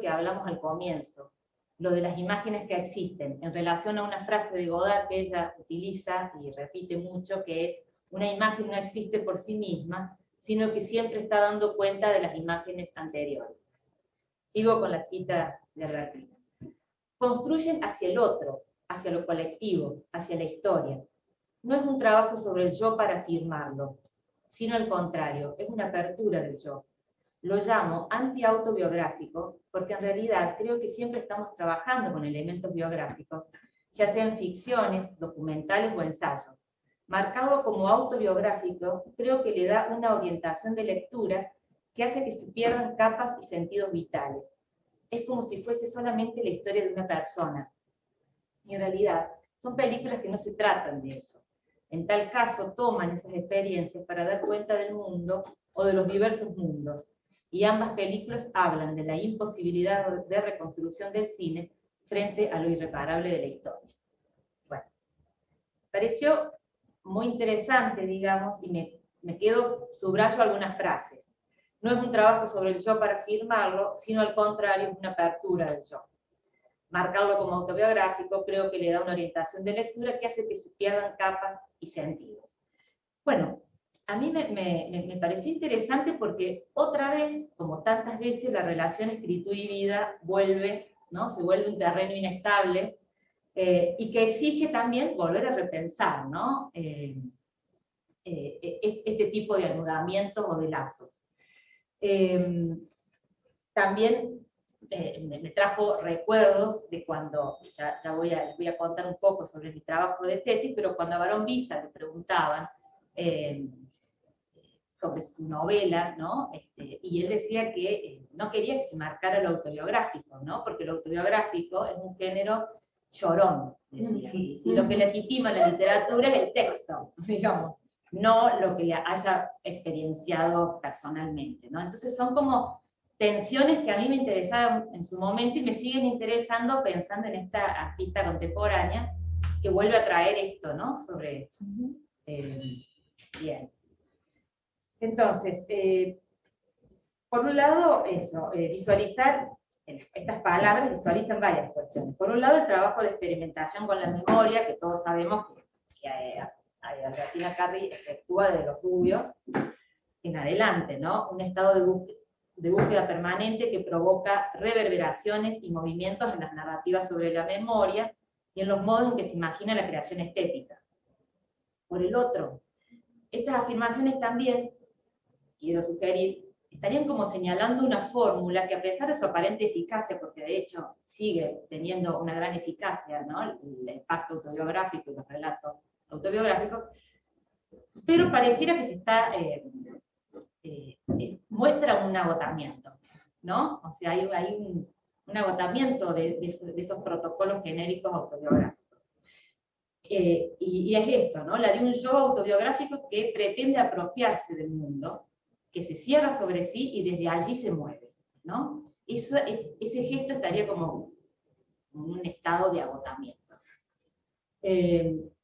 que hablamos al comienzo, lo de las imágenes que existen, en relación a una frase de Godard que ella utiliza y repite mucho, que es: una imagen no existe por sí misma, sino que siempre está dando cuenta de las imágenes anteriores. Sigo con la cita de Albertina. Construyen hacia el otro, hacia lo colectivo, hacia la historia. No es un trabajo sobre el yo para afirmarlo, sino al contrario, es una apertura del yo. Lo llamo anti-autobiográfico porque en realidad creo que siempre estamos trabajando con elementos biográficos, ya sean ficciones, documentales o ensayos. Marcarlo como autobiográfico creo que le da una orientación de lectura que hace que se pierdan capas y sentidos vitales. Es como si fuese solamente la historia de una persona. Y en realidad son películas que no se tratan de eso. En tal caso toman esas experiencias para dar cuenta del mundo o de los diversos mundos. Y ambas películas hablan de la imposibilidad de reconstrucción del cine frente a lo irreparable de la historia. Bueno, pareció muy interesante, digamos, y me quedo, subrayo algunas frases. No es un trabajo sobre el yo para afirmarlo, sino al contrario, es una apertura del yo. Marcarlo como autobiográfico creo que le da una orientación de lectura que hace que se pierdan capas y sentidos. Bueno, a mí me pareció interesante porque otra vez, como tantas veces, la relación escritura y vida vuelve, ¿no? Se vuelve un terreno inestable, y que exige también volver a repensar, ¿no? Este tipo de anudamientos o de lazos. También me trajo recuerdos de cuando, ya les voy a contar un poco sobre mi trabajo de tesis, pero cuando a Barón Visa le preguntaban sobre su novela, ¿no? Y él decía que no quería que se marcara lo autobiográfico, ¿no? Porque lo autobiográfico es un género llorón, decía. Y lo que legitima la literatura es el texto, digamos, no lo que haya experienciado personalmente, ¿no? Entonces son como tensiones que a mí me interesaban en su momento y me siguen interesando pensando en esta artista contemporánea que vuelve a traer esto, ¿no? Sobre... bien. Entonces, por un lado, eso, visualizar, estas palabras visualizan varias cuestiones. Por un lado, el trabajo de experimentación con la memoria, que todos sabemos que Albertina Carri efectúa de los rubios en adelante, ¿no? Un estado de búsqueda permanente que provoca reverberaciones y movimientos en las narrativas sobre la memoria y en los modos en que se imagina la creación estética. Por el otro, estas afirmaciones también, quiero sugerir, estarían como señalando una fórmula que, a pesar de su aparente eficacia, porque de hecho sigue teniendo una gran eficacia, ¿no? El pacto autobiográfico y los relatos autobiográficos, pero pareciera que se está, muestra un agotamiento, ¿no? O sea, hay un agotamiento de esos protocolos genéricos autobiográficos. Y es esto, ¿no? La de un yo autobiográfico que pretende apropiarse del mundo, que se cierra sobre sí y desde allí se mueve, ¿no? Ese gesto estaría como en un estado de agotamiento.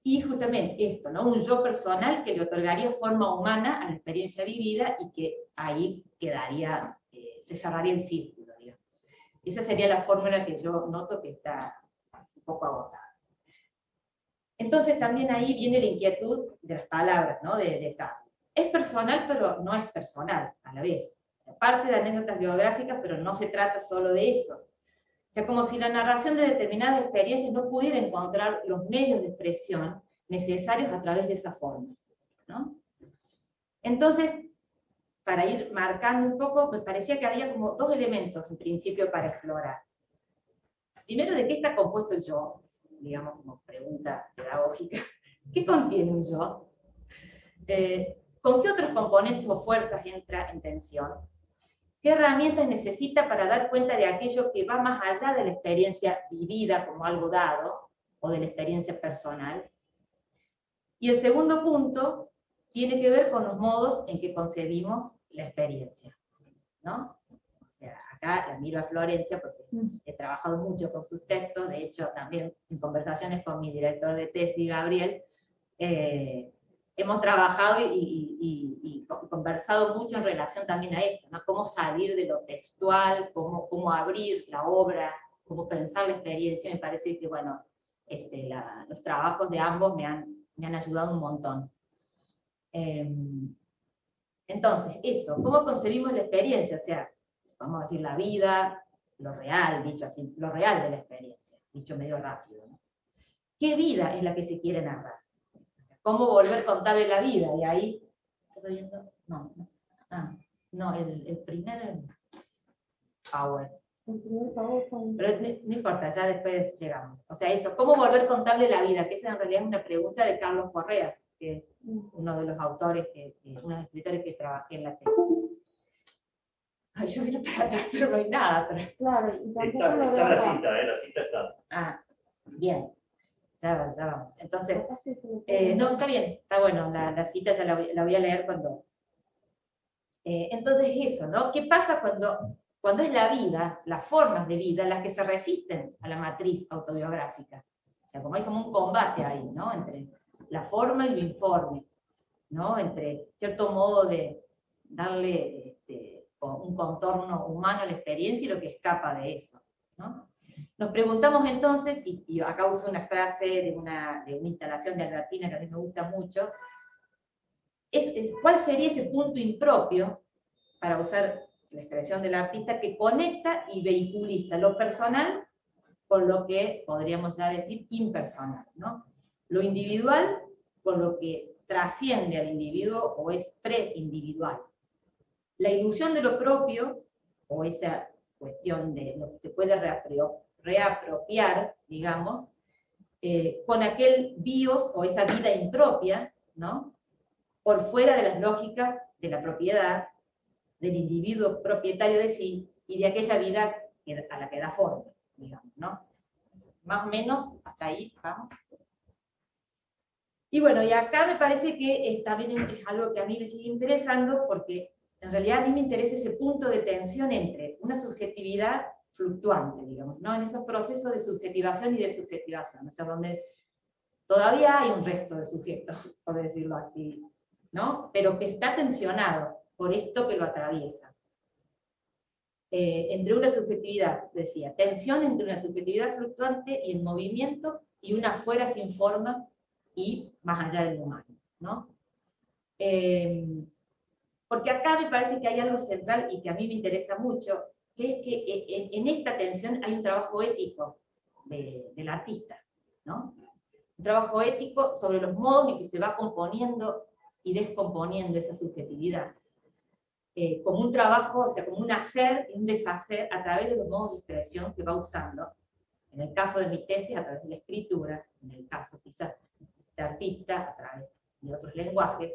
Y justamente esto, ¿no? Un yo personal que le otorgaría forma humana a la experiencia vivida y que ahí quedaría, se cerraría el círculo, digamos. Esa sería la fórmula que yo noto que está un poco agotada. Entonces también ahí viene la inquietud de las palabras, ¿no? De Kafka. Es personal, pero no es personal a la vez. Parte de anécdotas biográficas, pero no se trata solo de eso. O sea, como si la narración de determinadas experiencias no pudiera encontrar los medios de expresión necesarios a través de esas formas, ¿no? Entonces, para ir marcando un poco, me parecía que había como dos elementos en principio para explorar. Primero, ¿de qué está compuesto el yo? Digamos, como pregunta pedagógica. ¿Qué contiene un yo? ¿Con qué otros componentes o fuerzas entra en tensión? ¿Qué herramientas necesita para dar cuenta de aquello que va más allá de la experiencia vivida como algo dado, o de la experiencia personal? Y el segundo punto tiene que ver con los modos en que concebimos la experiencia, ¿no? O sea, acá la miro a Florencia porque he trabajado mucho con sus textos, de hecho también en conversaciones con mi director de tesis, Gabriel, hemos trabajado y conversado mucho en relación también a esto, ¿no? Cómo salir de lo textual, cómo abrir la obra, cómo pensar la experiencia. Me parece que, bueno, los trabajos de ambos me han ayudado un montón. Entonces, eso, ¿cómo concebimos la experiencia? O sea, vamos a decir la vida, lo real, dicho así, lo real de la experiencia, dicho medio rápido, ¿no? ¿Qué vida es la que se quiere narrar? ¿Cómo volver contable la vida? Y ahí, ¿estoy viendo? No, el primer power. Pero no importa, ya después llegamos. O sea, eso, ¿cómo volver contable la vida? Que esa en realidad es una pregunta de Carlos Correa, que es uno de los autores, uno de los escritores que trabajé en la tesis. Ay, yo vine para atrás, pero no hay nada. Pero... Claro, y tampoco está lo veo la acá. cita, la cita está. Ah, bien. Ya vamos. Entonces, no, está bien, está bueno, la cita ya la voy a leer cuando... entonces eso, ¿no? ¿Qué pasa cuando es la vida, las formas de vida, las que se resisten a la matriz autobiográfica? O sea, como hay como un combate ahí, ¿no? Entre la forma y lo informe, ¿no? Entre cierto modo de darle un contorno humano a la experiencia y lo que escapa de eso, ¿no? Nos preguntamos entonces, y acá uso una frase de una instalación de Albertina que a mí me gusta mucho, ¿cuál sería ese punto impropio, para usar la expresión del artista, que conecta y vehiculiza lo personal con lo que podríamos ya decir impersonal, ¿no? Lo individual con lo que trasciende al individuo o es preindividual. La ilusión de lo propio, o esa cuestión de lo que se puede reapropiar, digamos, con aquel bios o esa vida impropia, ¿no? Por fuera de las lógicas de la propiedad, del individuo propietario de sí y de aquella vida a la que da forma, digamos, ¿no? Más o menos, hasta ahí, vamos. Y bueno, y acá me parece que también es algo que a mí me sigue interesando, porque en realidad a mí me interesa ese punto de tensión entre una subjetividad fluctuante, digamos, ¿no? En esos procesos de subjetivación y desubjetivación, o sea, donde todavía hay un resto de sujetos, por decirlo así, ¿no? Pero que está tensionado por esto que lo atraviesa. Entre una subjetividad, decía, tensión entre una subjetividad fluctuante y en movimiento y una afuera sin forma y más allá del humano, ¿no? Porque acá me parece que hay algo central y que a mí me interesa mucho, que es que en esta tensión hay un trabajo ético del artista, ¿no? Un trabajo ético sobre los modos en que se va componiendo y descomponiendo esa subjetividad. Como un trabajo, o sea, como un hacer y un deshacer a través de los modos de expresión que va usando. En el caso de mi tesis, a través de la escritura, en el caso quizás de artista, a través de otros lenguajes.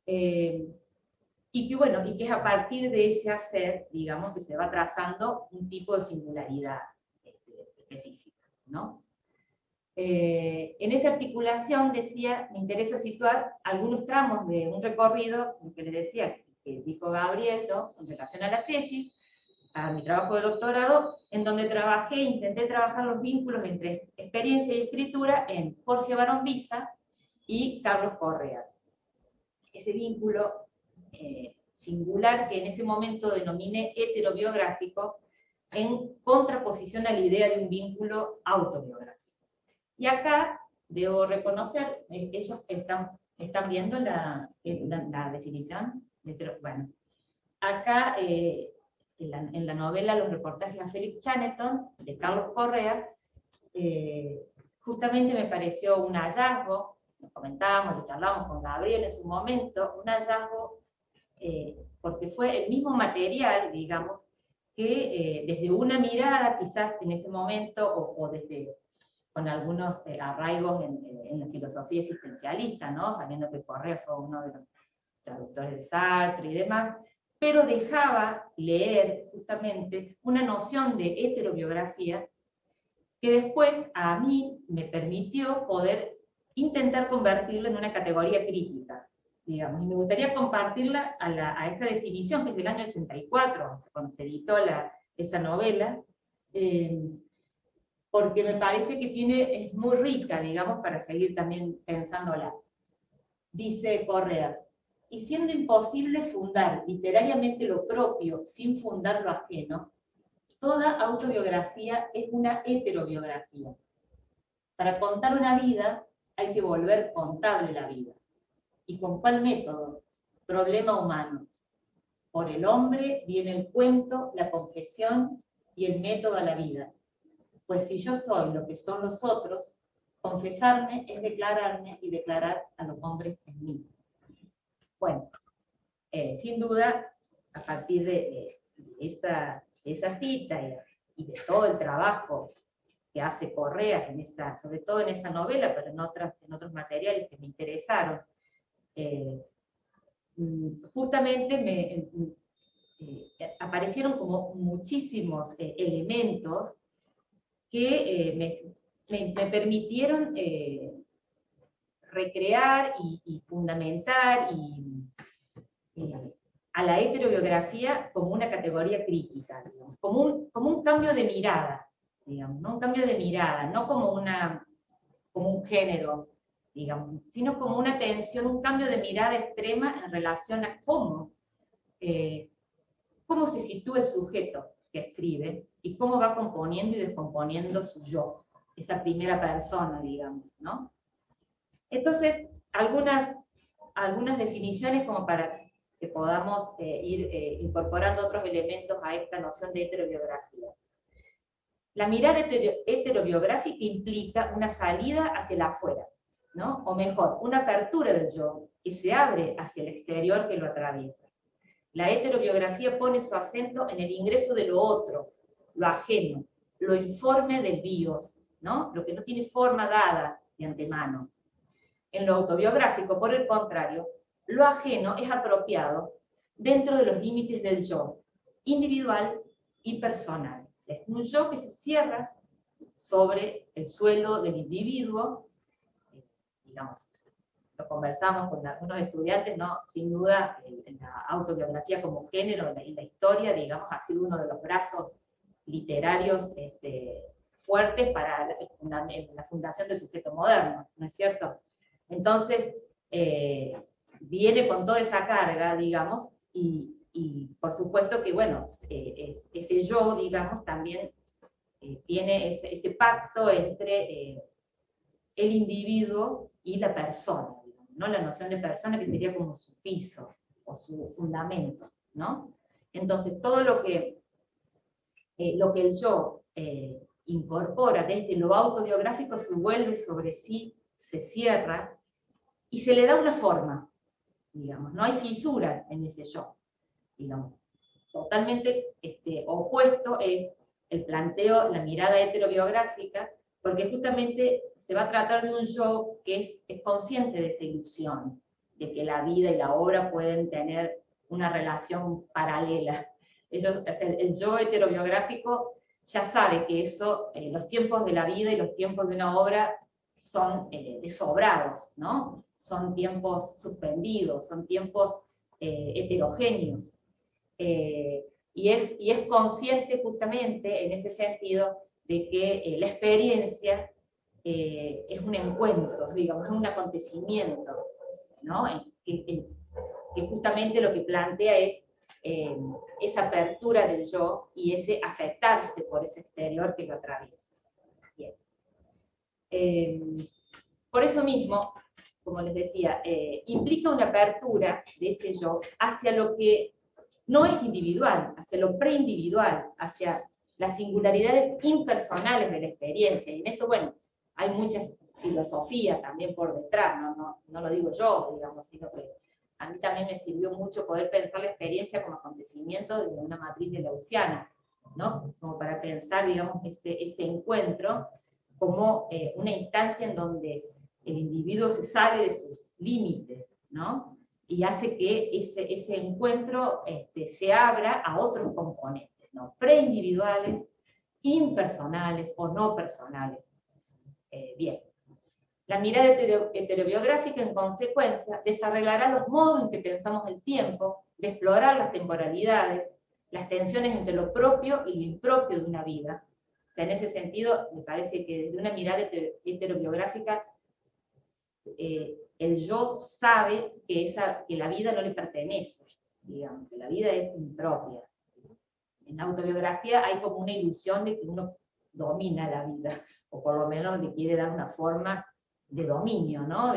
Y que bueno, y que es a partir de ese hacer, digamos, que se va trazando un tipo de singularidad específica, ¿no? En esa articulación, decía, me interesa situar algunos tramos de un recorrido, que les decía, que dijo Gabriel, ¿no? En relación a la tesis, a mi trabajo de doctorado, en donde intenté trabajar los vínculos entre experiencia y escritura en Jorge Barón Visa y Carlos Correa. Ese vínculo singular que en ese momento denominé heterobiográfico, en contraposición a la idea de un vínculo autobiográfico. Y acá, debo reconocer, ellos están viendo la definición. Bueno, acá, en la novela Los reportajes a Félix Chaneton, de Carlos Correa, justamente me pareció un hallazgo, lo comentábamos, lo charlamos con Gabriel en su momento, un hallazgo, porque fue el mismo material, digamos, que desde una mirada, quizás en ese momento, o desde con algunos arraigos en la filosofía existencialista, ¿no? Sabiendo que Correa fue uno de los traductores de Sartre y demás, pero dejaba leer justamente una noción de heterobiografía que después a mí me permitió poder intentar convertirla en una categoría crítica, digamos, y me gustaría compartirla a esta definición que es del año 84, cuando se editó esa novela, porque me parece que es muy rica, digamos, para seguir también pensándola. Dice Correa, y siendo imposible fundar literariamente lo propio sin fundar lo ajeno, toda autobiografía es una heterobiografía. Para contar una vida hay que volver contable la vida. ¿Y con cuál método? Problema humano. Por el hombre viene el cuento, la confesión y el método a la vida. Pues si yo soy lo que son los otros, confesarme es declararme y declarar a los hombres en mí. Bueno, sin duda, a partir de esa cita y de todo el trabajo que hace Correa, sobre todo en esa novela, pero en otros materiales que me interesaron, justamente aparecieron como muchísimos elementos que me permitieron recrear y fundamentar a la heterobiografía como una categoría crítica, digamos, como un cambio de mirada, digamos, ¿no? Un cambio de mirada, no como un género, digamos, sino como una tensión, un cambio de mirada extrema en relación a cómo se sitúa el sujeto que escribe y cómo va componiendo y descomponiendo su yo, esa primera persona, digamos, ¿no? Entonces, algunas definiciones como para que podamos ir incorporando otros elementos a esta noción de heterobiografía. La mirada heterobiográfica implica una salida hacia el afuera, ¿no? O mejor, una apertura del yo que se abre hacia el exterior que lo atraviesa. La heterobiografía pone su acento en el ingreso de lo otro, lo ajeno, lo informe del bios, ¿no? Lo que no tiene forma dada de antemano. En lo autobiográfico, por el contrario, lo ajeno es apropiado dentro de los límites del yo, individual y personal. Es un yo que se cierra sobre el suelo del individuo, digamos, lo conversamos con algunos estudiantes, ¿no? Sin duda, la autobiografía como género en la historia, digamos, ha sido uno de los brazos literarios fuertes para la fundación del sujeto moderno, ¿no es cierto? Entonces, viene con toda esa carga, digamos, y por supuesto que, bueno, ese yo, digamos, también tiene ese pacto entre el individuo y la persona, digamos, ¿no? La noción de persona que sería como su piso o su fundamento, ¿no? Entonces, todo lo que el yo incorpora desde lo autobiográfico se vuelve sobre sí, se cierra y se le da una forma, digamos, no hay fisuras en ese yo, digamos. Totalmente opuesto es el planteo, la mirada heterobiográfica, porque justamente se va a tratar de un yo que es consciente de esa ilusión, de que la vida y la obra pueden tener una relación paralela. El yo heterobiográfico ya sabe que eso, los tiempos de la vida y los tiempos de una obra son desobrados, ¿no? Son tiempos suspendidos, son tiempos heterogéneos. Y es consciente justamente en ese sentido de que la experiencia es un encuentro, digamos, es un acontecimiento, ¿no? Que justamente lo que plantea es esa apertura del yo y ese afectarse por ese exterior que lo atraviesa. Bien. Por eso mismo, como les decía, implica una apertura de ese yo hacia lo que no es individual, hacia lo preindividual, hacia las singularidades impersonales de la experiencia. Y en esto, bueno, hay mucha filosofía también por detrás, no lo digo yo, digamos, sino que a mí también me sirvió mucho poder pensar la experiencia como acontecimiento de una matriz de Leuciana, ¿no? Como para pensar, digamos, ese encuentro como una instancia en donde el individuo se sale de sus límites, ¿no? Y hace que ese encuentro se abra a otros componentes, ¿no? Preindividuales, impersonales o no personales. Bien. La mirada heterobiográfica, en consecuencia, desarreglará los modos en que pensamos el tiempo, de explorar las temporalidades, las tensiones entre lo propio y lo impropio de una vida. O sea, en ese sentido, me parece que desde una mirada heterobiográfica el yo sabe que la vida no le pertenece, digamos, que la vida es impropia. En la autobiografía hay como una ilusión de que uno domina la vida, o por lo menos le quiere dar una forma de dominio, ¿no?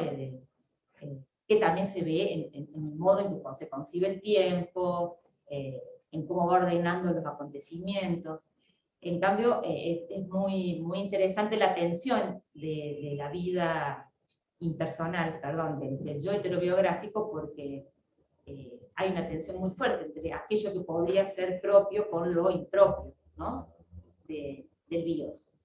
Que también se ve en el modo en que se concibe el tiempo, en cómo va ordenando los acontecimientos. En cambio, es muy, muy interesante la tensión de la vida impersonal, perdón, del yo heterobiográfico, porque hay una tensión muy fuerte entre aquello que podría ser propio con lo impropio, ¿no? Del bios.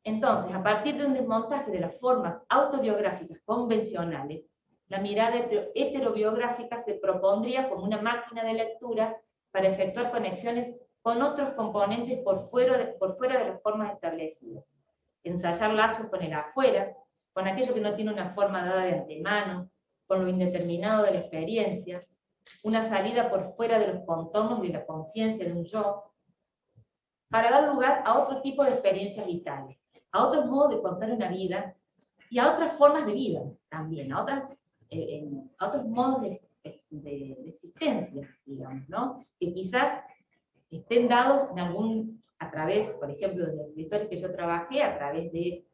Entonces, a partir de un desmontaje de las formas autobiográficas convencionales, la mirada heterobiográfica se propondría como una máquina de lectura para efectuar conexiones con otros componentes por fuera de las formas establecidas. Ensayar lazos con el afuera, con aquello que no tiene una forma dada de antemano, con lo indeterminado de la experiencia, una salida por fuera de los contornos de la conciencia de un yo, para dar lugar a otro tipo de experiencias vitales, a otros modos de contar una vida y a otras formas de vida también, a otros modos de existencia, digamos, ¿no? Que quizás estén dados a través, por ejemplo, de los escritores que yo trabajé, a través de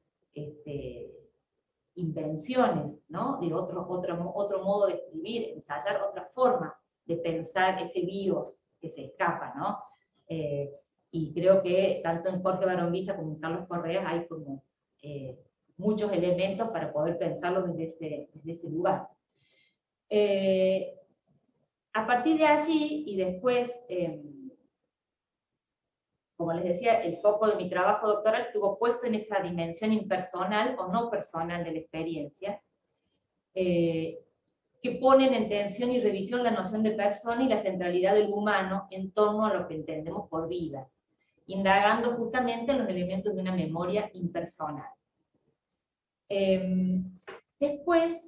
invenciones, ¿no? De otro modo de escribir, ensayar otras formas de pensar ese bios que se escapa, ¿no? Y creo que tanto en Jorge Baronvisa como en Carlos Correas hay como muchos elementos para poder pensarlo desde ese lugar. A partir de allí, y después, como les decía, el foco de mi trabajo doctoral estuvo puesto en esa dimensión impersonal o no personal de la experiencia, que ponen en tensión y revisión la noción de persona y la centralidad del humano en torno a lo que entendemos por vida, indagando justamente en los elementos de una memoria impersonal. Después,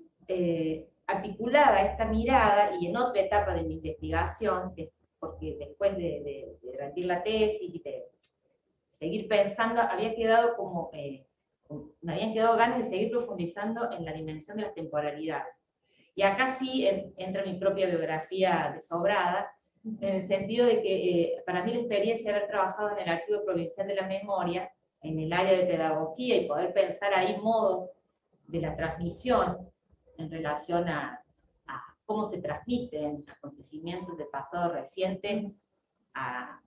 articulada esta mirada, y en otra etapa de mi investigación, porque después de rendir la tesis y de seguir pensando, había quedado me habían quedado ganas de seguir profundizando en la dimensión de las temporalidades. Y acá sí entra mi propia biografía desobrada, en el sentido de que para mí la experiencia de haber trabajado en el Archivo Provincial de la Memoria, en el área de pedagogía, y poder pensar ahí modos de la transmisión en relación a cómo se transmiten acontecimientos del pasado reciente a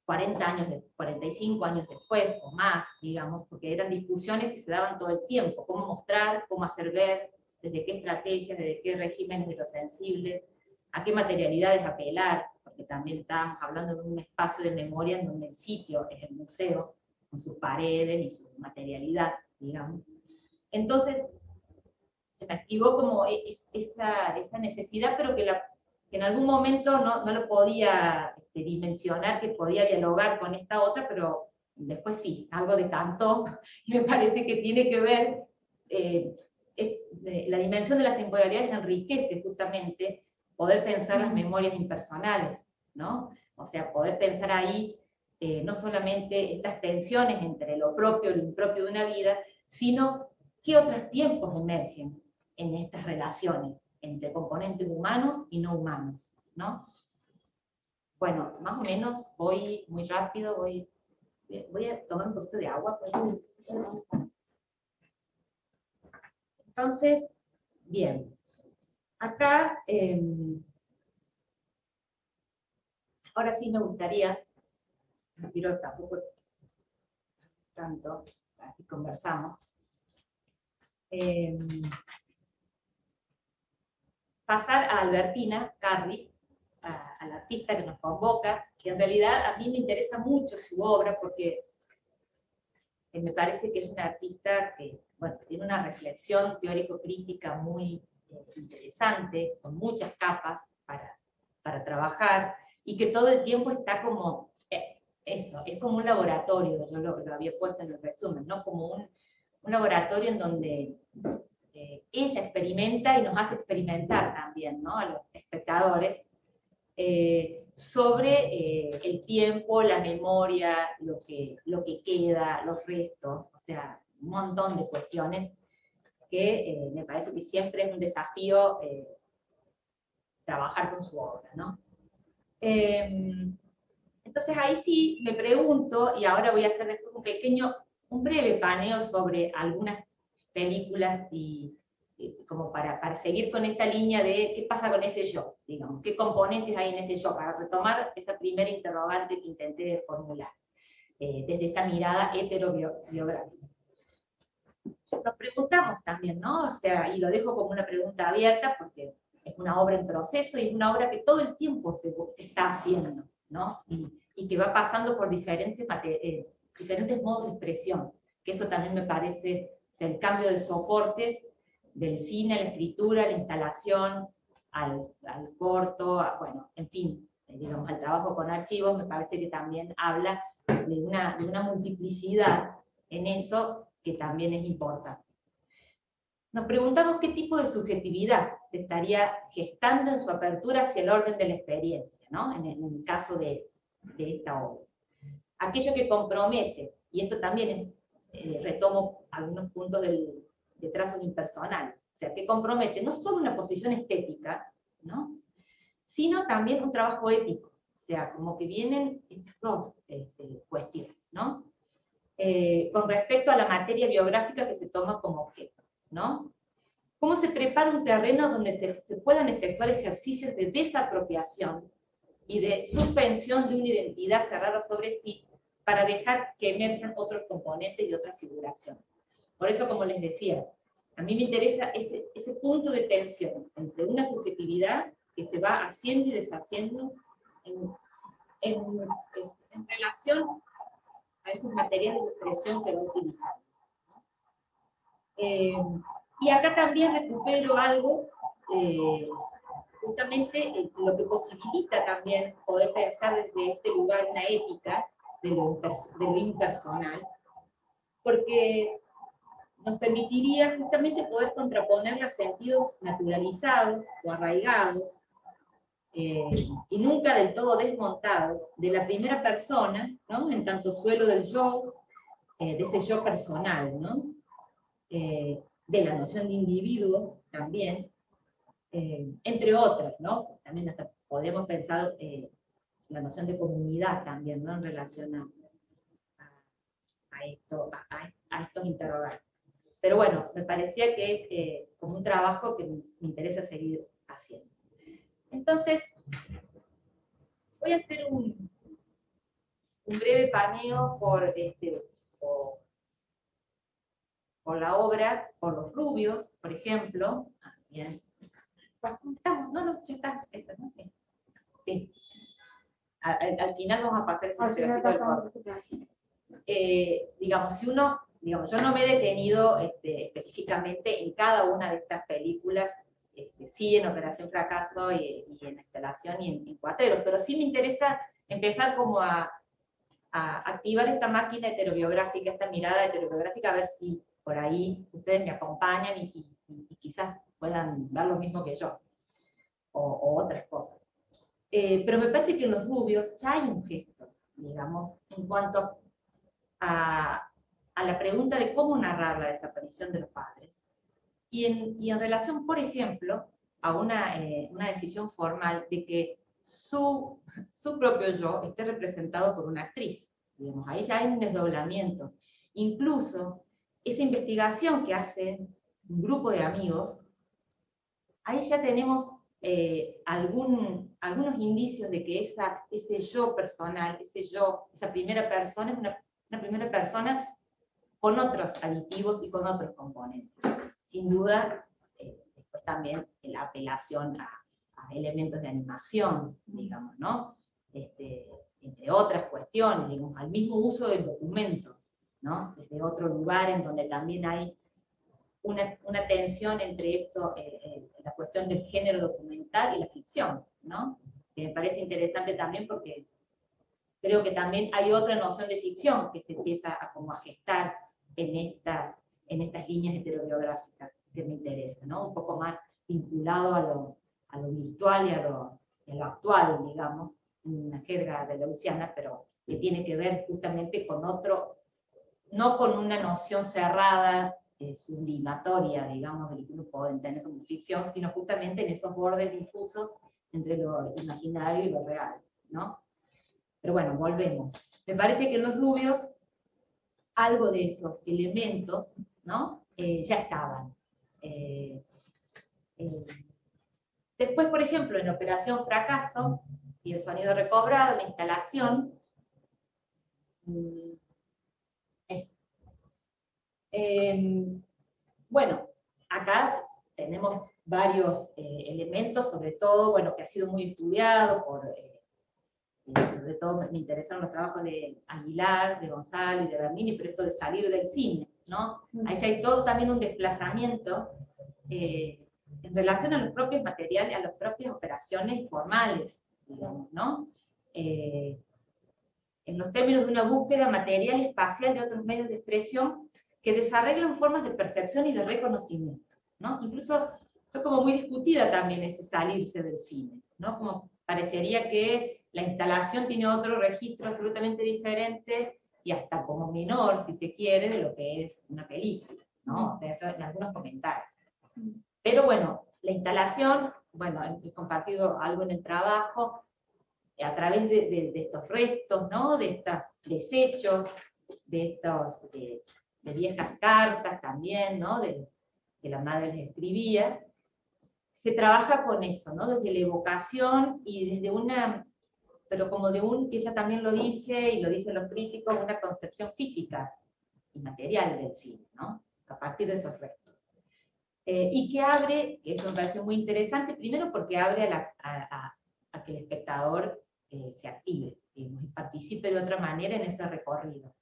40 años, 45 años después o más, digamos, porque eran discusiones que se daban todo el tiempo, cómo mostrar, cómo hacer ver, desde qué estrategias, desde qué regímenes de lo sensible, a qué materialidades apelar, porque también estábamos hablando de un espacio de memoria en donde el sitio es el museo, con sus paredes y su materialidad, digamos. Entonces, se me activó como esa necesidad, pero que en algún momento no lo podía dimensionar, que podía dialogar con esta otra, pero después sí, algo decantó, y me parece que tiene que ver, la dimensión de las temporalidades enriquece justamente poder pensar las memorias impersonales, ¿no? O sea, poder pensar ahí no solamente estas tensiones entre lo propio y lo impropio de una vida, sino qué otros tiempos emergen en estas relaciones entre componentes humanos y no humanos, ¿no? Bueno, más o menos voy muy rápido, voy a tomar un poquito de agua. Entonces, bien, acá, ahora sí me gustaría, no quiero tampoco tanto, así conversamos, pasar a Albertina Carri, a la artista que nos convoca, que en realidad a mí me interesa mucho su obra porque me parece que es una artista que, bueno, tiene una reflexión teórico-crítica muy interesante, con muchas capas para trabajar, y que todo el tiempo está como, eso, es como un laboratorio, yo lo había puesto en el resumen, ¿no? Como un laboratorio en donde ella experimenta y nos hace experimentar también, ¿no? A los espectadores, sobre el tiempo, la memoria, lo que queda, los restos, o sea, un montón de cuestiones que me parece que siempre es un desafío trabajar con su obra, ¿no? Entonces ahí sí me pregunto, y ahora voy a hacer después un breve paneo sobre algunas películas y como para seguir con esta línea de qué pasa con ese yo, digamos, qué componentes hay en ese yo, para retomar esa primera interrogante que intenté formular, desde esta mirada heterobiográfica. Nos preguntamos también, ¿no? O sea, y lo dejo como una pregunta abierta porque es una obra en proceso y es una obra que todo el tiempo se está haciendo, ¿no? Y que va pasando por diferentes modos de expresión, que eso también me parece, o sea, el cambio de soportes del cine a la escritura, a la instalación, al corto, bueno, en fin, digamos, al trabajo con archivos, me parece que también habla de una multiplicidad en eso que también es importante. Nos preguntamos qué tipo de subjetividad se estaría gestando en su apertura hacia el orden de la experiencia, ¿no? En el caso de esta obra. Aquello que compromete, y esto también retomo algunos puntos de trazos impersonales, o sea, que compromete no solo una posición estética, ¿no? Sino también un trabajo ético, o sea, como que vienen estas dos cuestiones, ¿no? Con respecto a la materia biográfica que se toma como objeto, ¿no? ¿Cómo se prepara un terreno donde se puedan efectuar ejercicios de desapropiación y de suspensión de una identidad cerrada sobre sí para dejar que emerjan otros componentes y otras figuraciones? Por eso, como les decía, a mí me interesa ese punto de tensión entre una subjetividad que se va haciendo y deshaciendo en relación a esos materiales de expresión que va utilizando. Y acá también recupero algo, justamente lo que posibilita también poder pensar desde este lugar una ética de lo impersonal, porque nos permitiría justamente poder contraponer los sentidos naturalizados o arraigados, y nunca del todo desmontados, de la primera persona, ¿no? En tanto suelo del yo, de ese yo personal, ¿no? De la noción de individuo también, entre otras, ¿no? También hasta podemos pensar la noción de comunidad también, ¿no? En relación a estos interrogantes. Pero bueno, me parecía que es como un trabajo que me interesa seguir haciendo. Entonces, voy a hacer un breve paneo por la obra, por Los Rubios, por ejemplo. Bien. No, ya está, eso, ¿no? Sí. Sí. Al final vamos a pasar ese pedacito del corte. Digamos, yo no me he detenido específicamente en cada una de estas películas, sí en Operación Fracaso y en La Instalación y en Cuateros, pero sí me interesa empezar como a activar esta máquina heterobiográfica, esta mirada heterobiográfica, a ver si por ahí ustedes me acompañan y quizás puedan ver lo mismo que yo, o otras cosas. Pero me parece que en Los Rubios ya hay un gesto, digamos, en cuanto a la pregunta de cómo narrar la desaparición de los padres, y en relación, por ejemplo, a una decisión formal de que su propio yo esté representado por una actriz. Digamos, ahí ya hay un desdoblamiento. Incluso esa investigación que hace un grupo de amigos, ahí ya tenemos algunos indicios de que ese yo personal, esa primera persona es una primera persona con otros aditivos y con otros componentes. Sin duda, después también la apelación a elementos de animación, digamos, ¿no? Entre otras cuestiones, digamos, al mismo uso del documento, ¿no? Desde otro lugar en donde también hay una tensión entre esto, la cuestión del género documental y la ficción, ¿no? Que me parece interesante también porque creo que también hay otra noción de ficción que se empieza a gestar en estas líneas heterobiográficas que me interesan, ¿no? Un poco más vinculado a lo virtual y a lo actual, digamos, en una jerga de Leuciana, pero que tiene que ver justamente con no con una noción cerrada, sublimatoria, digamos, del que uno puede entender como ficción, sino justamente en esos bordes difusos entre lo imaginario y lo real, ¿no? Pero bueno, volvemos. Me parece que en los rubios algo de esos elementos, ¿no? Ya estaban. Después, por ejemplo, en Operación Fracaso y el sonido recobrado, la instalación, bueno, acá tenemos varios elementos, sobre todo, bueno, que ha sido muy estudiado sobre todo me interesan los trabajos de Aguilar, de Gonzalo y de Bernini, pero esto de salir del cine, ¿no? Ahí ya hay todo también un desplazamiento en relación a los propios materiales, a las propias operaciones formales, digamos, ¿no? En los términos de una búsqueda material y espacial de otros medios de expresión que desarrollan formas de percepción y de reconocimiento, ¿no? Incluso fue como muy discutida también ese salirse del cine, ¿no? Como parecería que la instalación tiene otro registro absolutamente diferente y hasta como menor, si se quiere, de lo que es una película, ¿no? De eso en algunos comentarios. Pero bueno, la instalación, bueno, he compartido algo en el trabajo, a través de estos restos, ¿no? De estos desechos, de viejas cartas también, ¿no? Que la madre les escribía, se trabaja con eso, ¿no? Desde la evocación y desde una, pero como de que ella también lo dice, y lo dicen los críticos, una concepción física y material del cine, ¿no? A partir de esos restos. Y que abre, que eso me parece muy interesante, primero porque abre a que el espectador se active, y participe de otra manera en ese recorrido.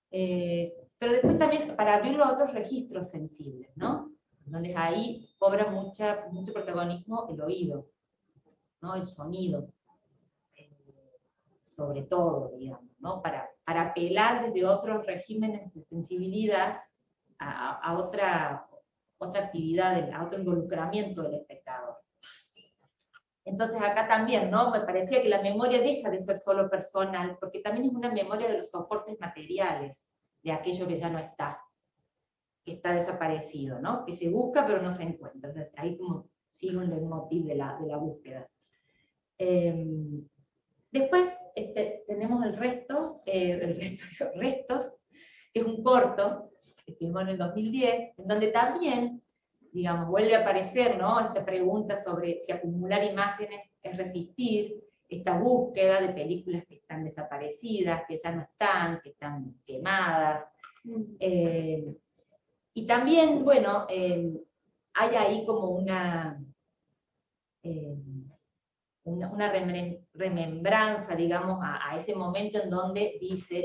Pero después también para abrirlo a otros registros sensibles, ¿no? Donde ahí cobra mucho protagonismo el oído, ¿no? El sonido, sobre todo, digamos, ¿no? Para apelar desde otros regímenes de sensibilidad a otra actividad, a otro involucramiento del espectador. Entonces acá también, ¿no? Me parecía que la memoria deja de ser solo personal, porque también es una memoria de los soportes materiales, de aquello que ya no está, que está desaparecido, ¿no? Que se busca pero no se encuentra. Entonces ahí como sigue un leitmotiv de la búsqueda. Después tenemos restos, que es un corto, que filmó en el 2010, en donde también, digamos, vuelve a aparecer, ¿no? Esta pregunta sobre si acumular imágenes es resistir, esta búsqueda de películas que están desaparecidas, que ya no están, que están quemadas. Y también, bueno, hay ahí como una remembranza, digamos, a ese momento en donde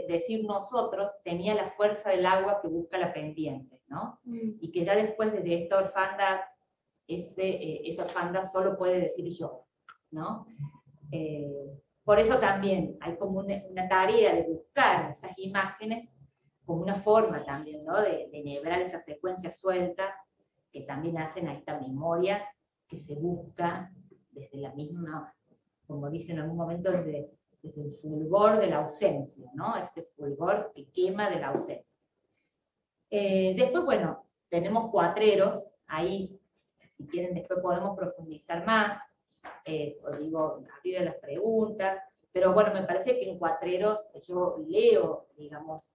decir nosotros tenía la fuerza del agua que busca la pendiente, ¿no? Y que ya después de esta orfandad, esa orfandad solo puede decir yo, ¿no? Por eso también hay como una tarea de buscar esas imágenes como una forma también, ¿no? De enhebrar esas secuencias sueltas que también hacen a esta memoria que se busca desde la misma, como dicen en algún momento, desde el fulgor de la ausencia, ¿no? Ese fulgor que quema de la ausencia. Después, bueno, tenemos cuatreros, ahí, si quieren, después podemos profundizar más, os digo, abrir las preguntas, pero bueno, me parece que en cuatreros yo leo, digamos,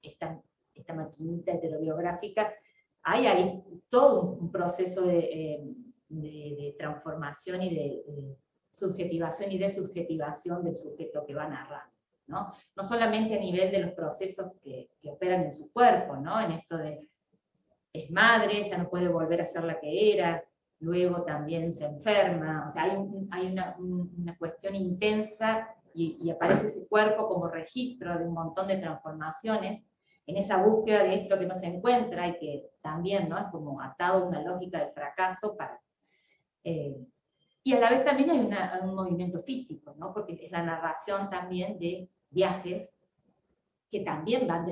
esta maquinita heterobiográfica, hay ahí todo un proceso de transformación y de subjetivación y desubjetivación del sujeto que va narrando, ¿no? No solamente a nivel de los procesos que operan en su cuerpo, ¿no? En esto de es madre, ya no puede volver a ser la que era, luego también se enferma, o sea, hay una cuestión intensa y aparece ese cuerpo como registro de un montón de transformaciones, en esa búsqueda de esto que no se encuentra y que también, ¿no? Es como atado a una lógica del fracaso y a la vez también hay un movimiento físico, ¿no? Porque es la narración también de viajes que también van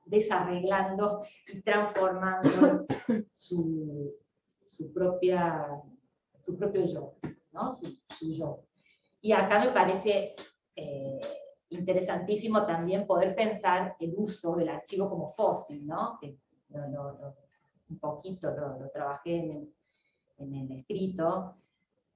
desarreglando y transformando su propio yo, ¿no? Su yo. Y acá me parece interesantísimo también poder pensar el uso del archivo como fósil, ¿no? Que un poquito lo trabajé en el escrito,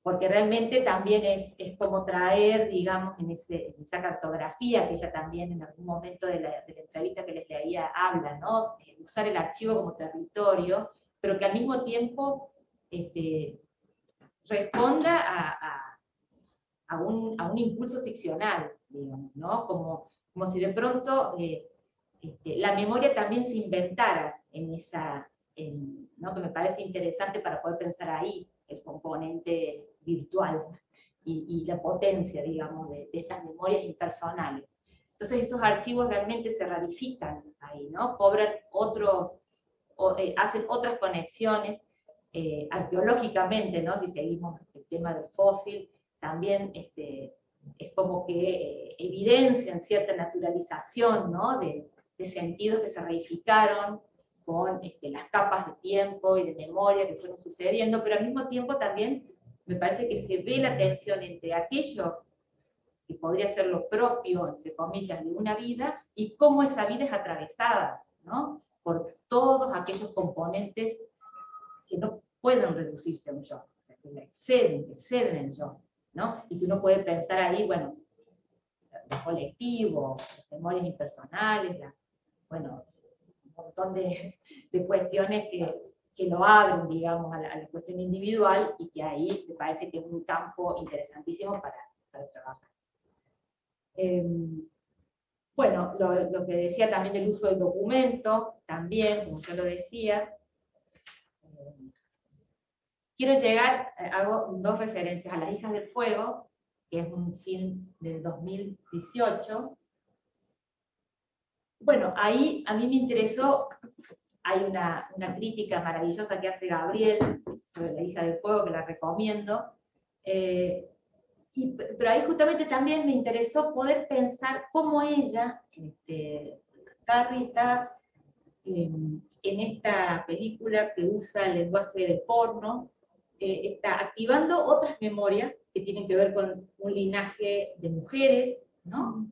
porque realmente también es como traer, digamos, en esa cartografía que ella también en algún momento de la entrevista que les leía habla, ¿no? Usar el archivo como territorio, pero que al mismo tiempo responda a un impulso ficcional, digamos, ¿no? Como si de pronto la memoria también se inventara ¿no? Que me parece interesante para poder pensar ahí el componente virtual y la potencia, digamos, de estas memorias impersonales. Entonces esos archivos realmente se rarifican ahí, ¿no? Cobran hacen otras conexiones arqueológicamente, ¿no? Si seguimos el tema del fósil, también es como que evidencian cierta naturalización, ¿no? de sentidos que se reificaron con las capas de tiempo y de memoria que fueron sucediendo, pero al mismo tiempo también me parece que se ve la tensión entre aquello que podría ser lo propio, entre comillas, de una vida, y cómo esa vida es atravesada, ¿no? Por todos aquellos componentes que no pueden reducirse a un yo, o sea, que exceden el yo, ¿no? Y que uno puede pensar ahí, bueno, el colectivo, las memorias impersonales, bueno, un montón de cuestiones que lo abren, digamos, a la cuestión individual, y que ahí me parece que es un campo interesantísimo para trabajar. Bueno, lo que decía también del uso del documento, también, como yo lo decía, quiero llegar, hago dos referencias a Las hijas del fuego, que es un film del 2018. Bueno, ahí a mí me interesó, hay una crítica maravillosa que hace Gabriel sobre La hija del fuego, que la recomiendo, pero ahí justamente también me interesó poder pensar cómo ella, Carrie, está en esta película que usa el lenguaje del porno, está activando otras memorias que tienen que ver con un linaje de mujeres, ¿no?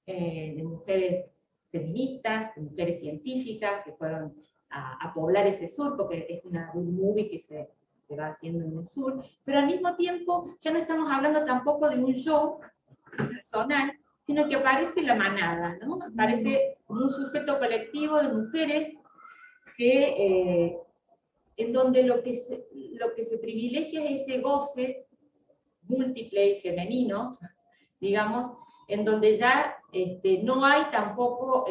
De mujeres feministas, de mujeres científicas que fueron a poblar ese sur, porque es un movie que se va haciendo en el sur, pero al mismo tiempo ya no estamos hablando tampoco de un yo personal, sino que aparece la manada, ¿no? Aparece como un sujeto colectivo de mujeres que en donde lo que se privilegia es ese goce múltiple y femenino, digamos, en donde ya no hay tampoco,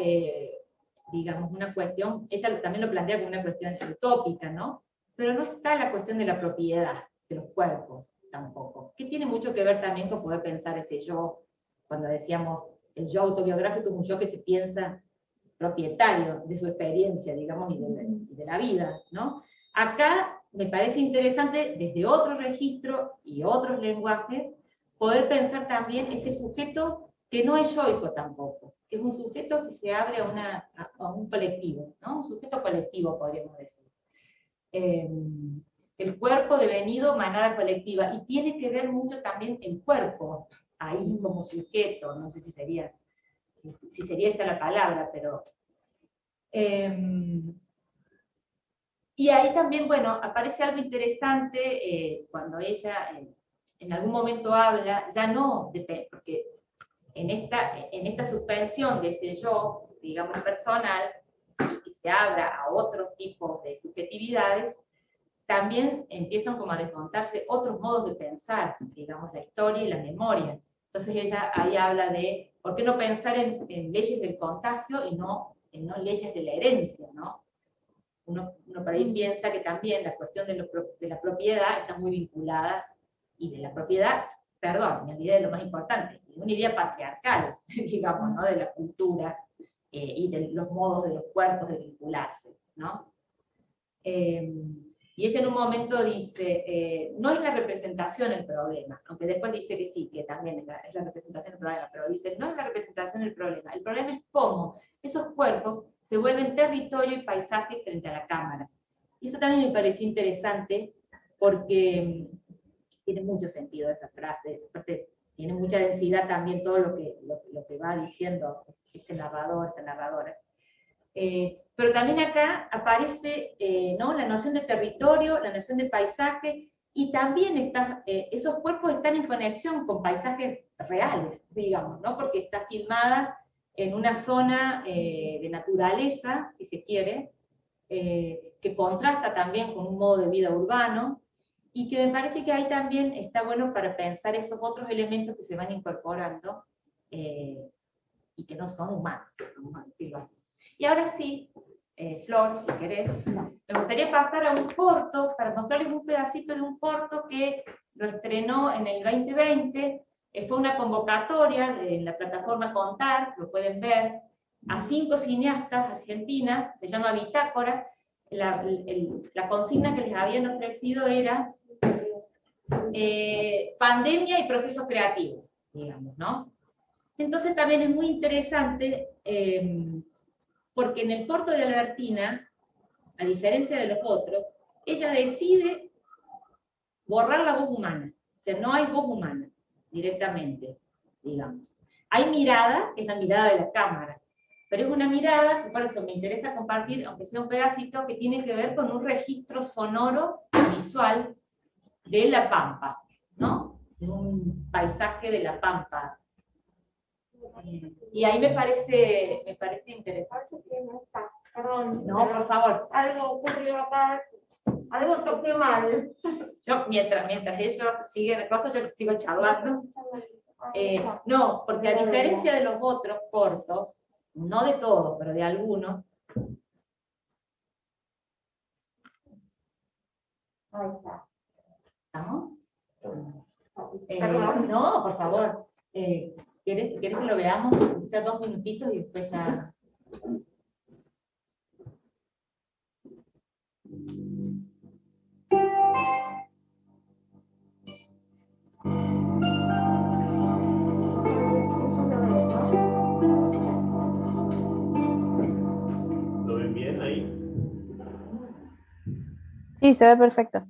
digamos, una cuestión, ella también lo plantea como una cuestión utópica, ¿no? Pero no está la cuestión de la propiedad de los cuerpos tampoco, que tiene mucho que ver también con poder pensar ese yo, cuando decíamos el yo autobiográfico es un yo que se piensa propietario de su experiencia, digamos, y de la vida, ¿no? Acá me parece interesante, desde otro registro y otros lenguajes, poder pensar también este sujeto que no es yoico tampoco, que es un sujeto que se abre a un colectivo, ¿no? Un sujeto colectivo, podríamos decir. El cuerpo devenido manada colectiva, y tiene que ver mucho también el cuerpo ahí como sujeto, no sé si sería esa la palabra, pero... y ahí también, bueno, aparece algo interesante cuando ella en algún momento habla, ya no, porque en esta suspensión de ese yo, digamos, personal, y que se abra a otros tipos de subjetividades, también empiezan como a desmontarse otros modos de pensar, digamos, la historia y la memoria. Entonces ella ahí habla de, ¿por qué no pensar en leyes del contagio y no en leyes de la herencia, ¿no? Uno por ahí piensa que también la cuestión de la propiedad está muy vinculada, y de la propiedad, perdón, me olvidé de lo más importante, de una idea patriarcal, digamos, ¿no? De la cultura y de los modos de los cuerpos de vincularse, ¿no? Y ella en un momento dice, no es la representación el problema, aunque después dice que sí, que también es la representación el problema, pero dice, no es la representación el problema es cómo esos cuerpos se vuelven territorio y paisaje frente a la cámara. Y eso también me pareció interesante, porque tiene mucho sentido esa frase. Aparte, tiene mucha densidad también todo lo que va diciendo este narrador, esta narradora. Pero también acá aparece ¿no? la noción de territorio, la noción de paisaje, y también esos cuerpos están en conexión con paisajes reales, digamos, ¿no? Porque está filmada en una zona de naturaleza, si se quiere, que contrasta también con un modo de vida urbano, y que me parece que ahí también está bueno para pensar esos otros elementos que se van incorporando y que no son humanos, vamos a decirlo así. Y ahora sí, Flor, si querés, me gustaría pasar a un corto, para mostrarles un pedacito de un corto que lo estrenó en el 2020, fue una convocatoria en la plataforma Contar, lo pueden ver, a 5 cineastas argentinas, se llama Bitácora. La consigna que les habían ofrecido era pandemia y procesos creativos, digamos, ¿no? Entonces también es muy interesante, porque en el corto de Albertina, a diferencia de los otros, ella decide borrar la voz humana, o sea, no hay voz humana directamente, digamos. Hay mirada, que es la mirada de la cámara, pero es una mirada, que por eso me interesa compartir, aunque sea un pedacito, que tiene que ver con un registro sonoro, visual, de la Pampa, ¿no? De un paisaje de la Pampa. Y ahí me parece interesante. Parece que no está. Perdón. No, por favor. Algo ocurrió acá, algo toqué mal. Yo, mientras ellos siguen cosas, yo sigo charlando. No, porque a diferencia de los otros cortos, no de todos, pero de algunos. Ahí está. ¿Estamos? No, por favor. ¿Querés que lo veamos? Ya 2 minutitos y después ya... ¿Lo ven bien ahí? Sí, se ve perfecto.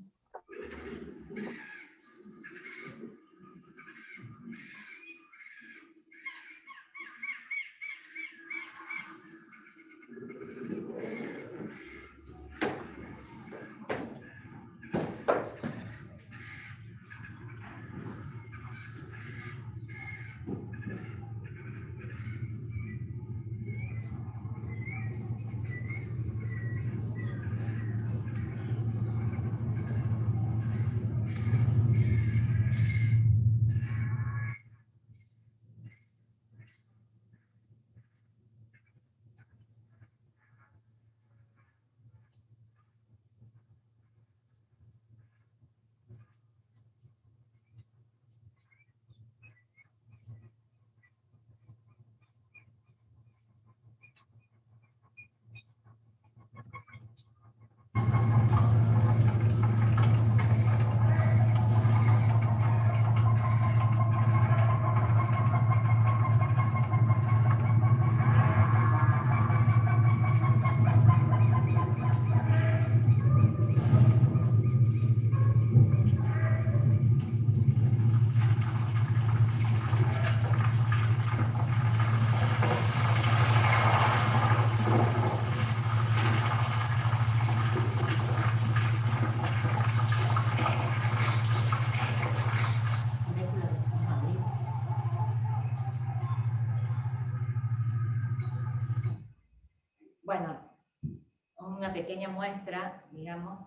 Bueno, una pequeña muestra, digamos.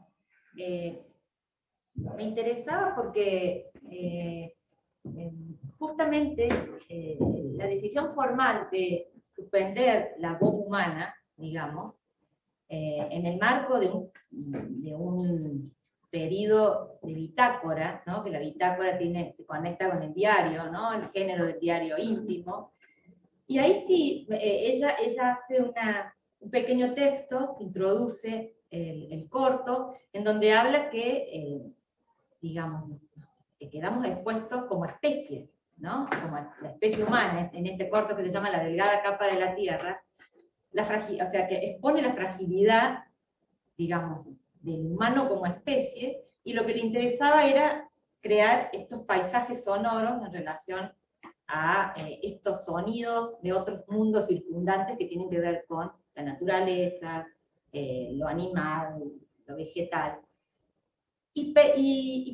Me interesaba porque justamente la decisión formal de suspender la voz humana, digamos, en el marco de un periodo de bitácora, ¿no? Que la bitácora se conecta con el diario, ¿no? El género del diario íntimo. Y ahí sí, ella hace un pequeño texto que introduce el corto, en donde habla que, digamos, que quedamos expuestos como especie, ¿no? Como la especie humana, en este corto que se llama La delgada capa de la Tierra, o sea, que expone la fragilidad, digamos, del humano como especie, y lo que le interesaba era crear estos paisajes sonoros en relación a estos sonidos de otros mundos circundantes que tienen que ver con la naturaleza, lo animal, lo vegetal. Y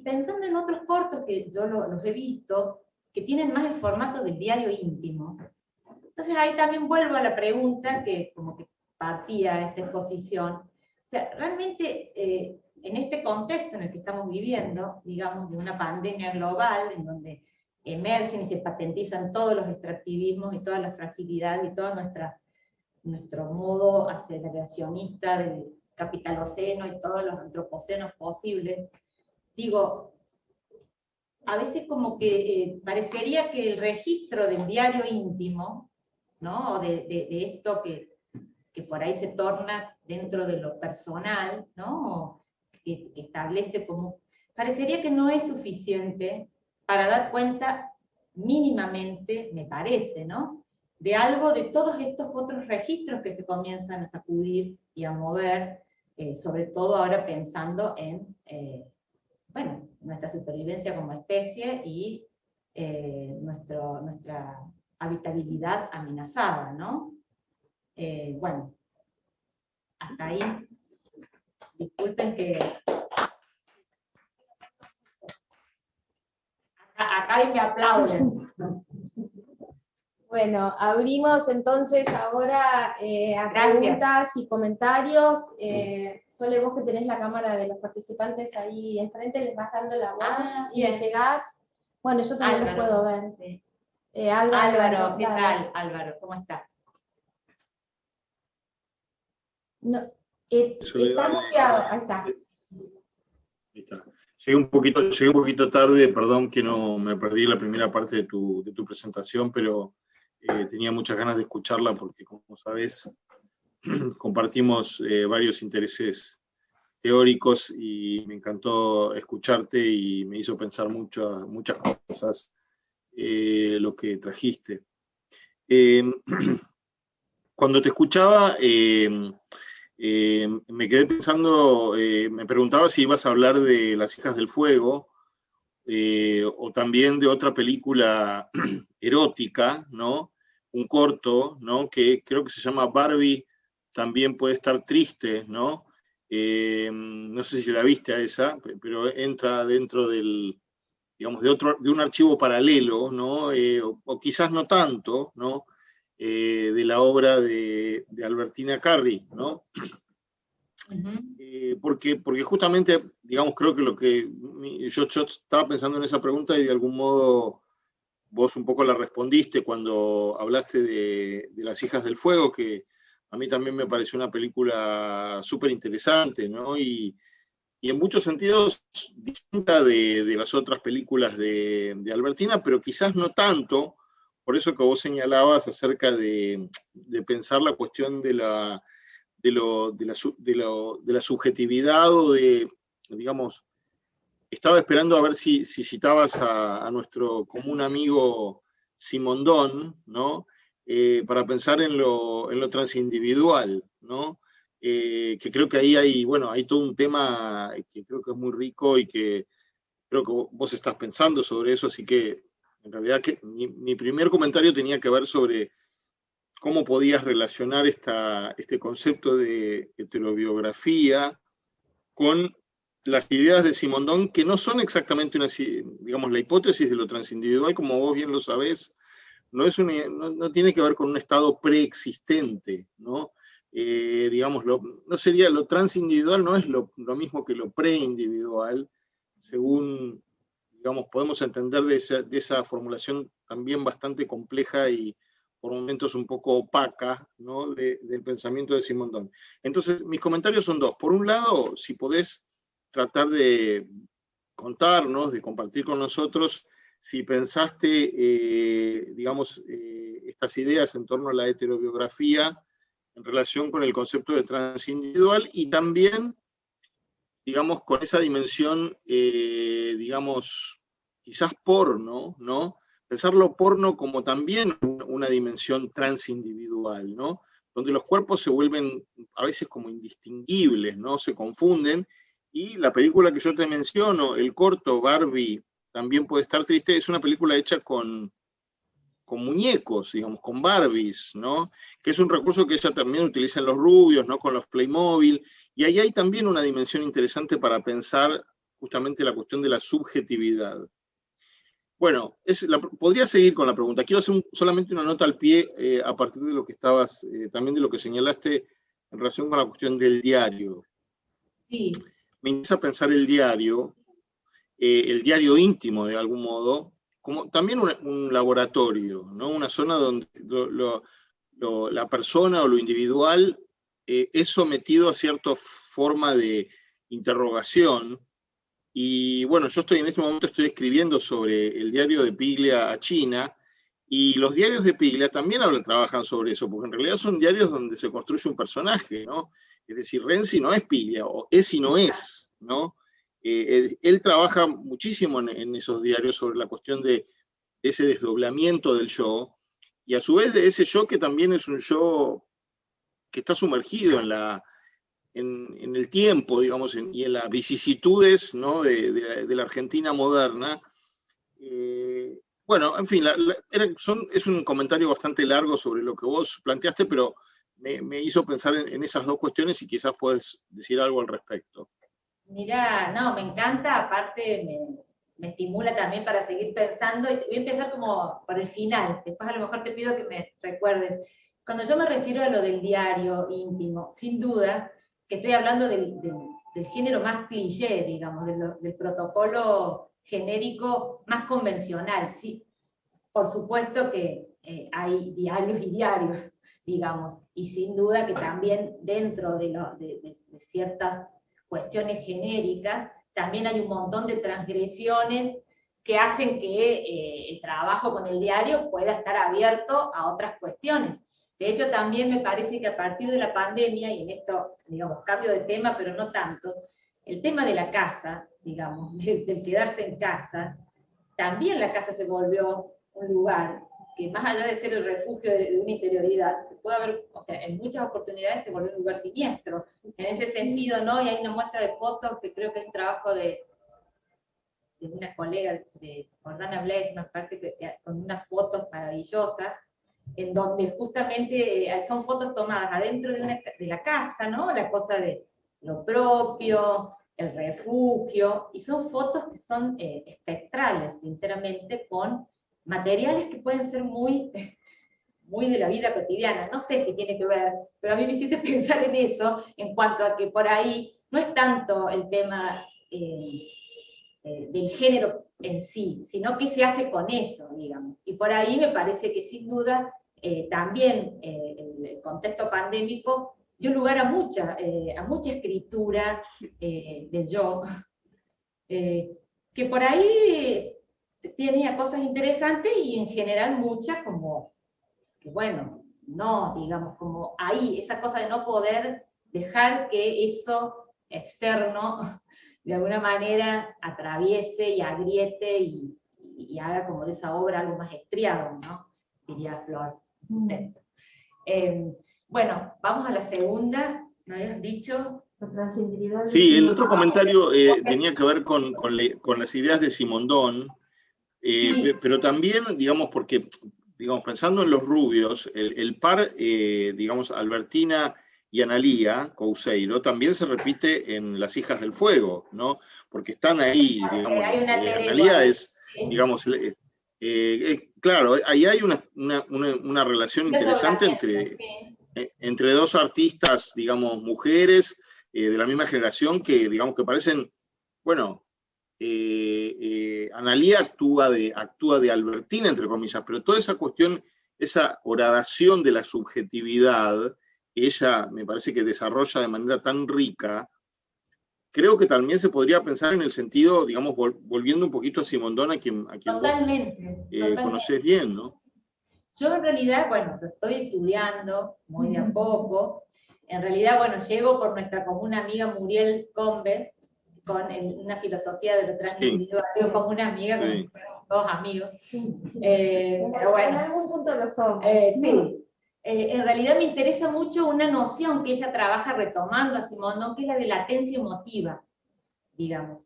pensando en otros cortos que yo los he visto, que tienen más el formato del diario íntimo, entonces ahí también vuelvo a la pregunta que como que partía esta exposición. O sea, realmente en este contexto en el que estamos viviendo, digamos, de una pandemia global, en donde emergen y se patentizan todos los extractivismos y todas las fragilidades y todo nuestro modo aceleracionista del capitaloceno y todos los antropocenos posibles, digo, a veces como que parecería que el registro del diario íntimo, ¿no? de esto que por ahí se torna dentro de lo personal, ¿no? Que establece como, parecería que no es suficiente para dar cuenta mínimamente, me parece, ¿no? De algo de todos estos otros registros que se comienzan a sacudir y a mover, sobre todo ahora pensando en, bueno, nuestra supervivencia como especie y nuestra habitabilidad amenazada, ¿no? Bueno, hasta ahí. Disculpen que... Acá me aplauden. Bueno, abrimos entonces ahora a Gracias. preguntas y comentarios. Sole, vos que tenés la cámara de los participantes ahí enfrente, les vas dando la voz. Si bien. llegás, bueno, yo también los puedo ver. Sí. Álvaro, ¿qué dale. tal, Álvaro? ¿Cómo estás? No, está muteado, ahí está. Ahí está. Llegué un poquito tarde, perdón que no me perdí la primera parte de tu presentación, pero tenía muchas ganas de escucharla porque, como sabes, compartimos varios intereses teóricos y me encantó escucharte y me hizo pensar muchas cosas lo que trajiste. Cuando te escuchaba, me quedé pensando, me preguntaba si ibas a hablar de Las hijas del fuego, o también de otra película erótica, ¿no? Un corto, ¿no? Que creo que se llama Barbie también puede estar triste, ¿no? No sé si la viste a esa, pero entra dentro del, digamos, de un archivo paralelo, ¿no? O quizás no tanto, ¿no? De la obra de Albertina Carri, ¿no? Porque justamente, digamos, creo que yo estaba pensando en esa pregunta y de algún modo vos un poco la respondiste cuando hablaste de Las hijas del fuego, que a mí también me pareció una película súper interesante, ¿no? Y en muchos sentidos distinta de las otras películas de Albertina, pero quizás no tanto, por eso que vos señalabas acerca de pensar la cuestión de la subjetividad o de, digamos, estaba esperando a ver si citabas a nuestro común amigo Simondón, ¿no? Para pensar en lo transindividual, ¿no? Que creo que ahí hay todo un tema que creo que es muy rico y que creo que vos estás pensando sobre eso, así que en realidad mi primer comentario tenía que ver sobre cómo podías relacionar este concepto de heterobiografía con las ideas de Simondón, que no son exactamente digamos, la hipótesis de lo transindividual, como vos bien lo sabés, no tiene que ver con un estado preexistente, ¿no? Digamos, no sería lo transindividual, no es lo mismo que lo preindividual, según, digamos, podemos entender de esa formulación también bastante compleja y por momentos un poco opaca, ¿no? del pensamiento de Simondón. Entonces, mis comentarios son dos. Por un lado, si podés tratar de contarnos, de compartir con nosotros, si pensaste, digamos, estas ideas en torno a la heterobiografía en relación con el concepto de transindividual y también, digamos, con esa dimensión, digamos, quizás porno, ¿no? Pensarlo porno como también una dimensión transindividual, ¿no? Donde los cuerpos se vuelven a veces como indistinguibles, ¿no? Se confunden, y la película que yo te menciono, el corto Barbie también puede estar triste, es una película hecha con muñecos, digamos, con Barbies, ¿no? Que es un recurso que ella también utiliza en Los Rubios, ¿no? Con los Playmobil, y ahí hay también una dimensión interesante para pensar justamente la cuestión de la subjetividad. Bueno, podría seguir con la pregunta. Quiero hacer solamente una nota al pie a partir de lo que estabas, también de lo que señalaste en relación con la cuestión del diario. Sí. Me interesa pensar el diario íntimo de algún modo, como también un laboratorio, ¿no? Una zona donde la persona o lo individual es sometido a cierta forma de interrogación. Y bueno, yo en este momento estoy escribiendo sobre el diario de Piglia a China, y los diarios de Piglia también trabajan sobre eso, porque en realidad son diarios donde se construye un personaje, ¿no? Es decir, Renzi no es Piglia, o es y no es, ¿no? Él trabaja muchísimo en esos diarios sobre la cuestión de ese desdoblamiento del yo, y a su vez de ese yo que también es un yo que está sumergido en el tiempo, digamos, y en las vicisitudes, ¿no? de la Argentina moderna. Bueno, en fin, es un comentario bastante largo sobre lo que vos planteaste, pero me hizo pensar en esas dos cuestiones y quizás podés decir algo al respecto. Mirá, no, me encanta, aparte me estimula también para seguir pensando, y voy a empezar como por el final, después a lo mejor te pido que me recuerdes. Cuando yo me refiero a lo del diario íntimo, sin duda que estoy hablando del género más cliché, digamos, del protocolo genérico más convencional. Sí, por supuesto que hay diarios y diarios, digamos, y sin duda que también dentro de ciertas cuestiones genéricas, también hay un montón de transgresiones que hacen que el trabajo con el diario pueda estar abierto a otras cuestiones. De hecho, también me parece que a partir de la pandemia, y en esto, digamos, cambio de tema, pero no tanto, el tema de la casa, digamos, del quedarse en casa, también la casa se volvió un lugar que más allá de ser el refugio de una interioridad, se puede haber, o sea, en muchas oportunidades se volvió un lugar siniestro. En ese sentido, ¿no? Y hay una muestra de fotos que creo que es un trabajo de una colega, de Jordana Blake, me parece que con unas fotos maravillosas, en donde justamente son fotos tomadas adentro de la casa, ¿no? La cosa de lo propio, el refugio, y son fotos que son espectrales, sinceramente, con materiales que pueden ser muy de la vida cotidiana. No sé si tiene que ver, pero a mí me hiciste pensar en eso, en cuanto a que por ahí no es tanto el tema del género en sí, sino qué se hace con eso, digamos. Y por ahí me parece que sin duda también el contexto pandémico dio lugar a mucha escritura del yo, que por ahí tenía cosas interesantes y en general muchas como, que bueno, no, digamos, como ahí, esa cosa de no poder dejar que eso externo de alguna manera atraviese y agriete y haga como de esa obra algo más estriado, ¿no? Diría Flor. Bueno, vamos a la segunda, ¿me habías dicho? Sí, el otro comentario tenía que ver con las ideas de Simondón, Sí. pero también, digamos, porque, digamos, pensando en Los Rubios, el par, digamos, Albertina y Analía Couceiro también se repite en Las Hijas del Fuego, ¿no? Porque están ahí, digamos, Analía es, digamos, claro, ahí hay una relación interesante entre dos artistas, digamos, mujeres de la misma generación que, digamos, que parecen, bueno, Analía actúa de Albertina, entre comillas, pero toda esa cuestión, esa horadación de la subjetividad, que ella me parece que desarrolla de manera tan rica, creo que también se podría pensar en el sentido, digamos, volviendo un poquito a Simondón, a quien Totalmente, vos conocés bien, ¿no? Yo en realidad, bueno, lo estoy estudiando muy de a poco. En realidad, bueno, llego por nuestra común amiga Muriel Combes, con una filosofía de lo transindividual, digo como una amiga, Sí. como todos amigos. Pero bueno, en algún punto lo somos. sí. En realidad me interesa mucho una noción que ella trabaja retomando a Simondón, que es la de latencia emotiva, digamos.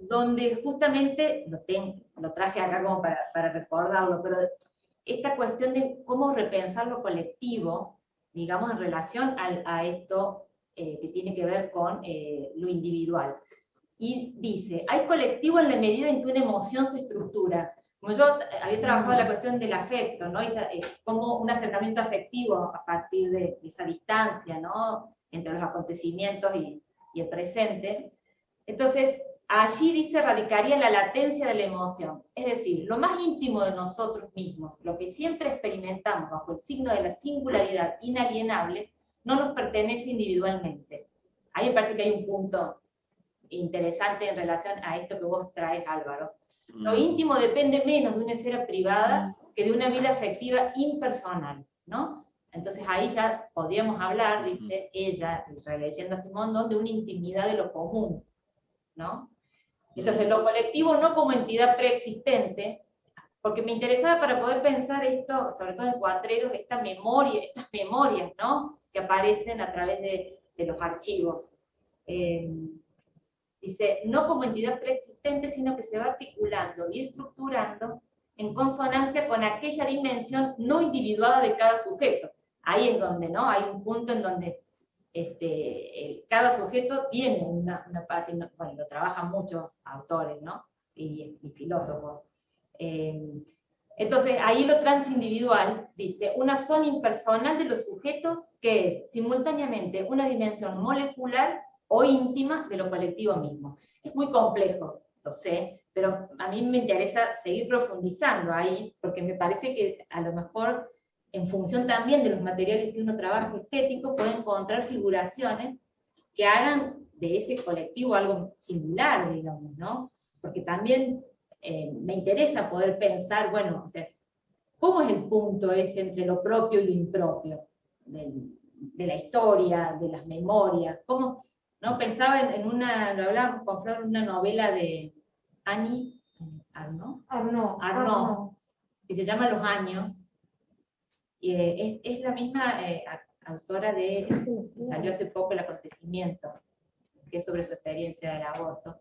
donde justamente, lo traje acá como para recordarlo, pero esta cuestión de cómo repensar lo colectivo, digamos, en relación a esto que tiene que ver con lo individual. Y dice, hay colectivo en la medida en que una emoción se estructura. Como yo había trabajado la cuestión del afecto, ¿no? Como un acercamiento afectivo a partir de esa distancia, ¿no? Entre los acontecimientos y el presente. Entonces, allí dice, radicaría la latencia de la emoción. Es decir, lo más íntimo de nosotros mismos, lo que siempre experimentamos bajo el signo de la singularidad inalienable, no nos pertenece individualmente. Ahí me parece que hay un punto interesante en relación a esto que vos traes, Álvaro. Lo íntimo depende menos de una esfera privada que de una vida afectiva impersonal, ¿no? Entonces ahí ya podríamos hablar, dice ella, releyendo a Simondon, de una intimidad de lo común, ¿no? Entonces lo colectivo no como entidad preexistente, porque me interesaba para poder pensar esto, sobre todo en Cuatreros, estas memorias, ¿no? Que aparecen a través de los archivos. Dice, no como entidad preexistente, sino que se va articulando y estructurando en consonancia con aquella dimensión no individuada de cada sujeto. Ahí es donde, ¿no? Hay un punto en donde cada sujeto tiene una parte, bueno, lo trabajan muchos autores, ¿no? Y filósofos. Entonces, ahí lo transindividual dice, una zona impersonal de los sujetos que es simultáneamente una dimensión molecular o íntima de lo colectivo mismo. Es muy complejo, lo sé, pero a mí me interesa seguir profundizando ahí, porque me parece que a lo mejor, en función también de los materiales que uno trabaja estético, puede encontrar figuraciones que hagan de ese colectivo algo singular, digamos, ¿no? Porque también me interesa poder pensar, bueno, o sea, ¿cómo es el punto ese entre lo propio y lo impropio? De la historia, de las memorias, ¿cómo? ¿No? Pensaba lo hablábamos con Flor, en una novela de Annie Arnaud, que se llama Los Años, y es la misma autora de, salió hace poco El Acontecimiento, que es sobre su experiencia del aborto.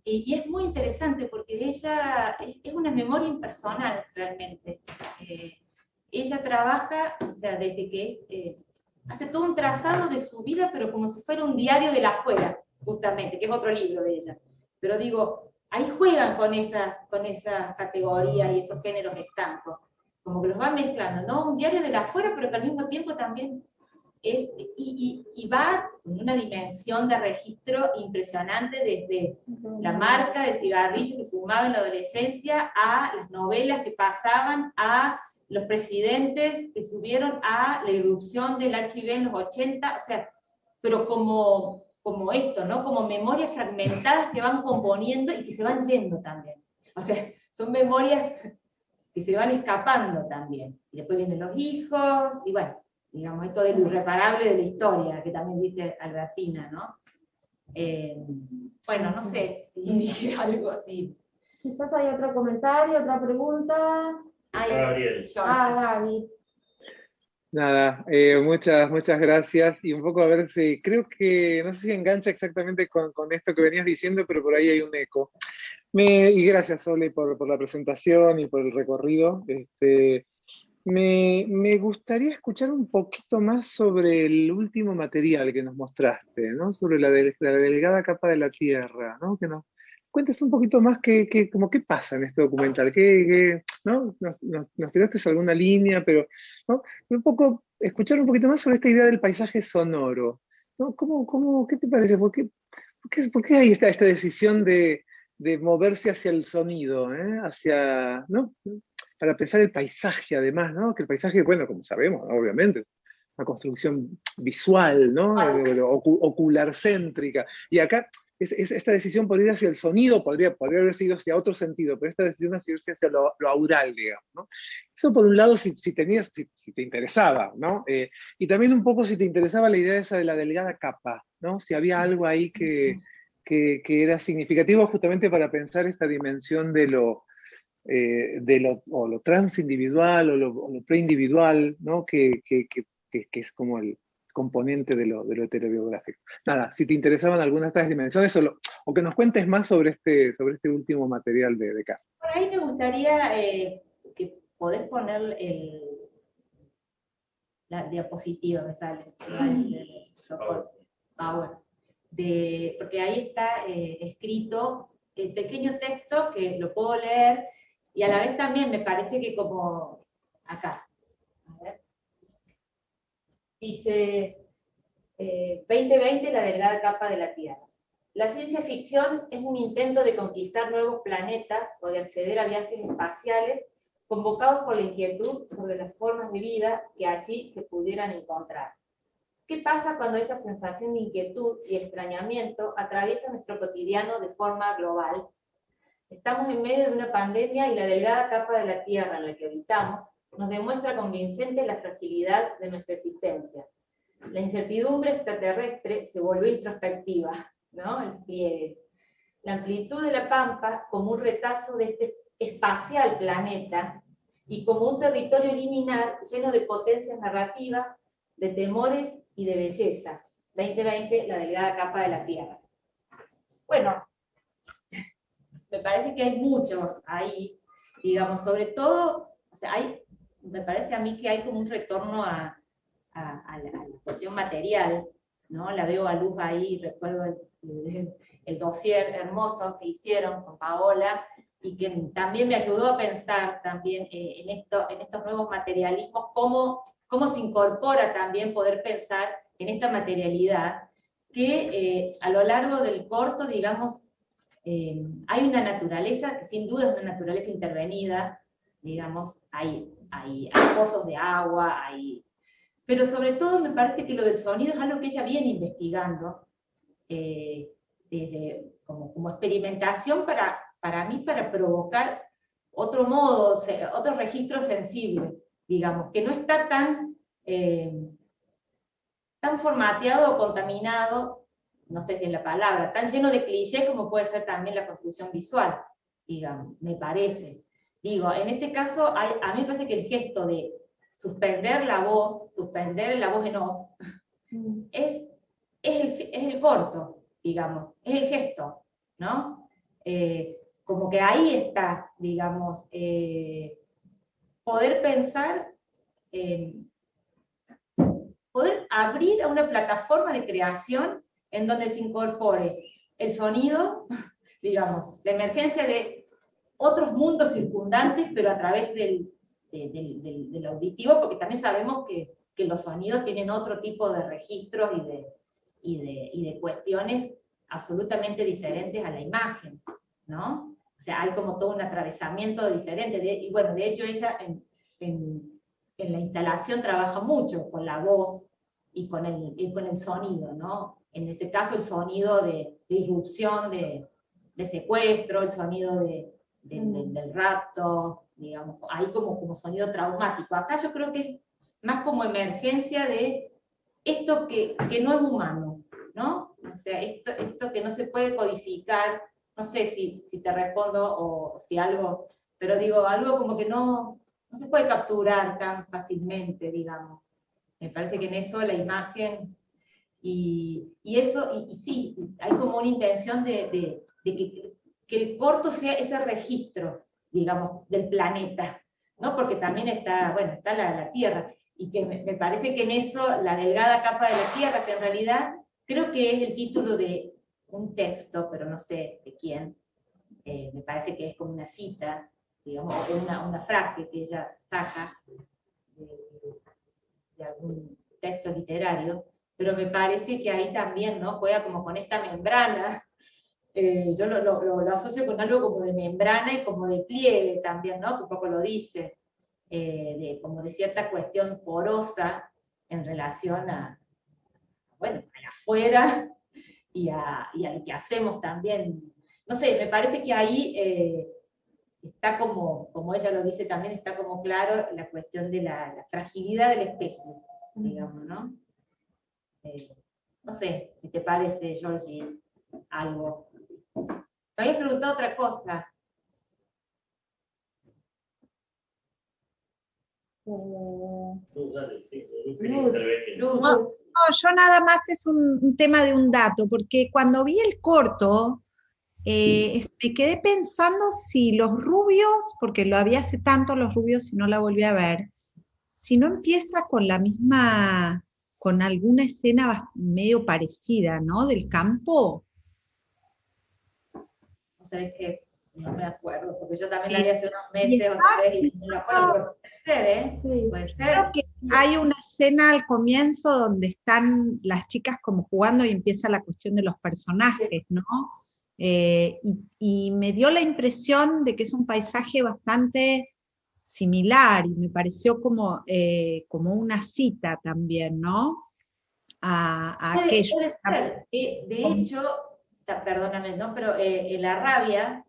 Y es muy interesante porque ella es una memoria impersonal realmente. Ella trabaja, o sea, desde que hace todo un trazado de su vida, pero como si fuera un diario de la afuera, justamente, que es otro libro de ella. Pero digo, ahí juegan con esas categorías y esos géneros estancos, como que los van mezclando, ¿no? Un diario de la afuera, pero que al mismo tiempo también es, y va en una dimensión de registro impresionante, desde la marca de cigarrillos que fumaba en la adolescencia, a las novelas que pasaban, a los presidentes que subieron a la irrupción del HIV en los 80, o sea, pero como esto, ¿no? Como memorias fragmentadas que van componiendo y que se van yendo también. O sea, son memorias que se van escapando también. Y después vienen los hijos, y bueno, digamos, esto de lo irreparable de la historia, que también dice Albertina, ¿no? Bueno, no sé si dije algo así. Quizás hay otro comentario, otra pregunta. Gabriel. Gaby. Nada, muchas gracias, y un poco a ver si, creo que, no sé si engancha exactamente con esto que venías diciendo, pero por ahí hay un eco. Y gracias, Sole, por la presentación y por el recorrido. Me gustaría escuchar un poquito más sobre el último material que nos mostraste, ¿no? Sobre la delgada capa de la Tierra, ¿no? Que nos cuentes un poquito más qué pasa en este documental, ¿no? Nos tiraste alguna línea, pero, ¿no? Escuchar un poquito más sobre esta idea del paisaje sonoro, ¿no? ¿Qué te parece? ¿Por qué hay esta decisión de moverse hacia el sonido, ¿no? Para pensar el paisaje, además, ¿no? Que el paisaje, bueno, como sabemos, ¿no? Obviamente, una construcción visual, ¿no? Ocular-céntrica. Y acá, esta decisión por ir hacia el sonido podría haber sido hacia otro sentido, pero esta decisión hacia irse hacia lo aural, digamos, ¿no? Eso por un lado, si te interesaba, ¿no? Y también un poco si te interesaba la idea esa de la delgada capa, ¿no? Si había algo ahí que era significativo justamente para pensar esta dimensión de lo transindividual o lo preindividual, ¿no? Que es como componente de lo heterobiográfico. Nada, si te interesaban algunas de estas dimensiones, o que nos cuentes más sobre este último material de Carl. Por ahí me gustaría que podés poner la diapositiva, me sale, Power, porque ahí está escrito el pequeño texto que lo puedo leer, y a la vez también me parece que como acá, a ver, dice 2020, la delgada capa de la Tierra. La ciencia ficción es un intento de conquistar nuevos planetas o de acceder a viajes espaciales convocados por la inquietud sobre las formas de vida que allí se pudieran encontrar. ¿Qué pasa cuando esa sensación de inquietud y extrañamiento atraviesa nuestro cotidiano de forma global? Estamos en medio de una pandemia y la delgada capa de la Tierra en la que habitamos nos demuestra convincente la fragilidad de nuestra existencia. La incertidumbre extraterrestre se volvió introspectiva, ¿no? El pliegue. La amplitud de la Pampa como un retazo de este espacial planeta y como un territorio liminar lleno de potencias narrativas, de temores y de belleza. 2020, la delgada capa de la Tierra. Bueno, me parece que hay mucho ahí, digamos, sobre todo, o sea, me parece a mí que hay como un retorno a la cuestión material, ¿no? La veo a luz ahí, recuerdo el dossier hermoso que hicieron con Paola, y que también me ayudó a pensar también en estos nuevos materialismos, cómo se incorpora también poder pensar en esta materialidad, que a lo largo del corto, digamos, hay una naturaleza, que sin duda es una naturaleza intervenida, digamos, hay pozos de agua, pero sobre todo me parece que lo del sonido es algo que ella viene investigando, desde, como experimentación para mí, para provocar otro modo, otro registro sensible, digamos, que no está tan formateado o contaminado, no sé si es la palabra, tan lleno de clichés como puede ser también la construcción visual, digamos, me parece. Digo, en este caso, a mí me parece que el gesto de suspender la voz en off, es el corto, digamos, es el gesto, ¿no? Como que ahí está, digamos, poder pensar, poder abrir a una plataforma de creación en donde se incorpore el sonido, digamos, la emergencia de otros mundos circundantes, pero a través del auditivo, porque también sabemos que los sonidos tienen otro tipo de registros y de cuestiones absolutamente diferentes a la imagen, ¿no? O sea, hay como todo un atravesamiento diferente, y bueno, de hecho ella en la instalación trabaja mucho con la voz y con el sonido, ¿no? En este caso el sonido de irrupción, de secuestro, el sonido del rapto, digamos, ahí como sonido traumático. Acá yo creo que es más como emergencia de esto que no es humano, ¿no? O sea, esto que no se puede codificar, no sé si te respondo o si algo, pero digo, algo como que no se puede capturar tan fácilmente, digamos. Me parece que en eso la imagen, y eso, y sí, hay como una intención de que el corto sea ese registro, digamos, del planeta, ¿no? Porque también está la Tierra, y que me parece que en eso, la delgada capa de la Tierra, que en realidad creo que es el título de un texto, pero no sé de quién, me parece que es como una cita, digamos, o una frase que ella saca de algún texto literario, pero me parece que ahí también, ¿no? Juega como con esta membrana. Yo lo asocio con algo como de membrana y como de pliegue también, ¿no? Que un poco lo dice, como de cierta cuestión porosa en relación a la afuera y a lo que hacemos también. No sé, me parece que ahí está como ella lo dice también, está como claro la cuestión de la fragilidad de la especie, digamos, ¿no? No sé si te parece, Georgie, algo. Me habías preguntado otra cosa. Luz, dale, sí, Luz, Luz. intervenir. Luz. No, No, yo nada más es un tema de un dato, porque cuando vi el corto, me quedé pensando si los rubios, porque lo había hace tanto los rubios y no la volví a ver, si no empieza con la misma, con alguna escena medio parecida, ¿no? Del campo. O sea, es que no me acuerdo, porque yo también la vi hace unos Y meses o está- 3 y no me acuerdo, pero puede ser, ¿eh? Sí. Puede ser. Creo que hay una escena al comienzo donde están las chicas como jugando y empieza la cuestión de los personajes, ¿no? Y me dio la impresión de que es un paisaje bastante similar y me pareció como una cita también, ¿no? A aquello. Puede ser. De hecho, perdóname, ¿no? Pero la rabia,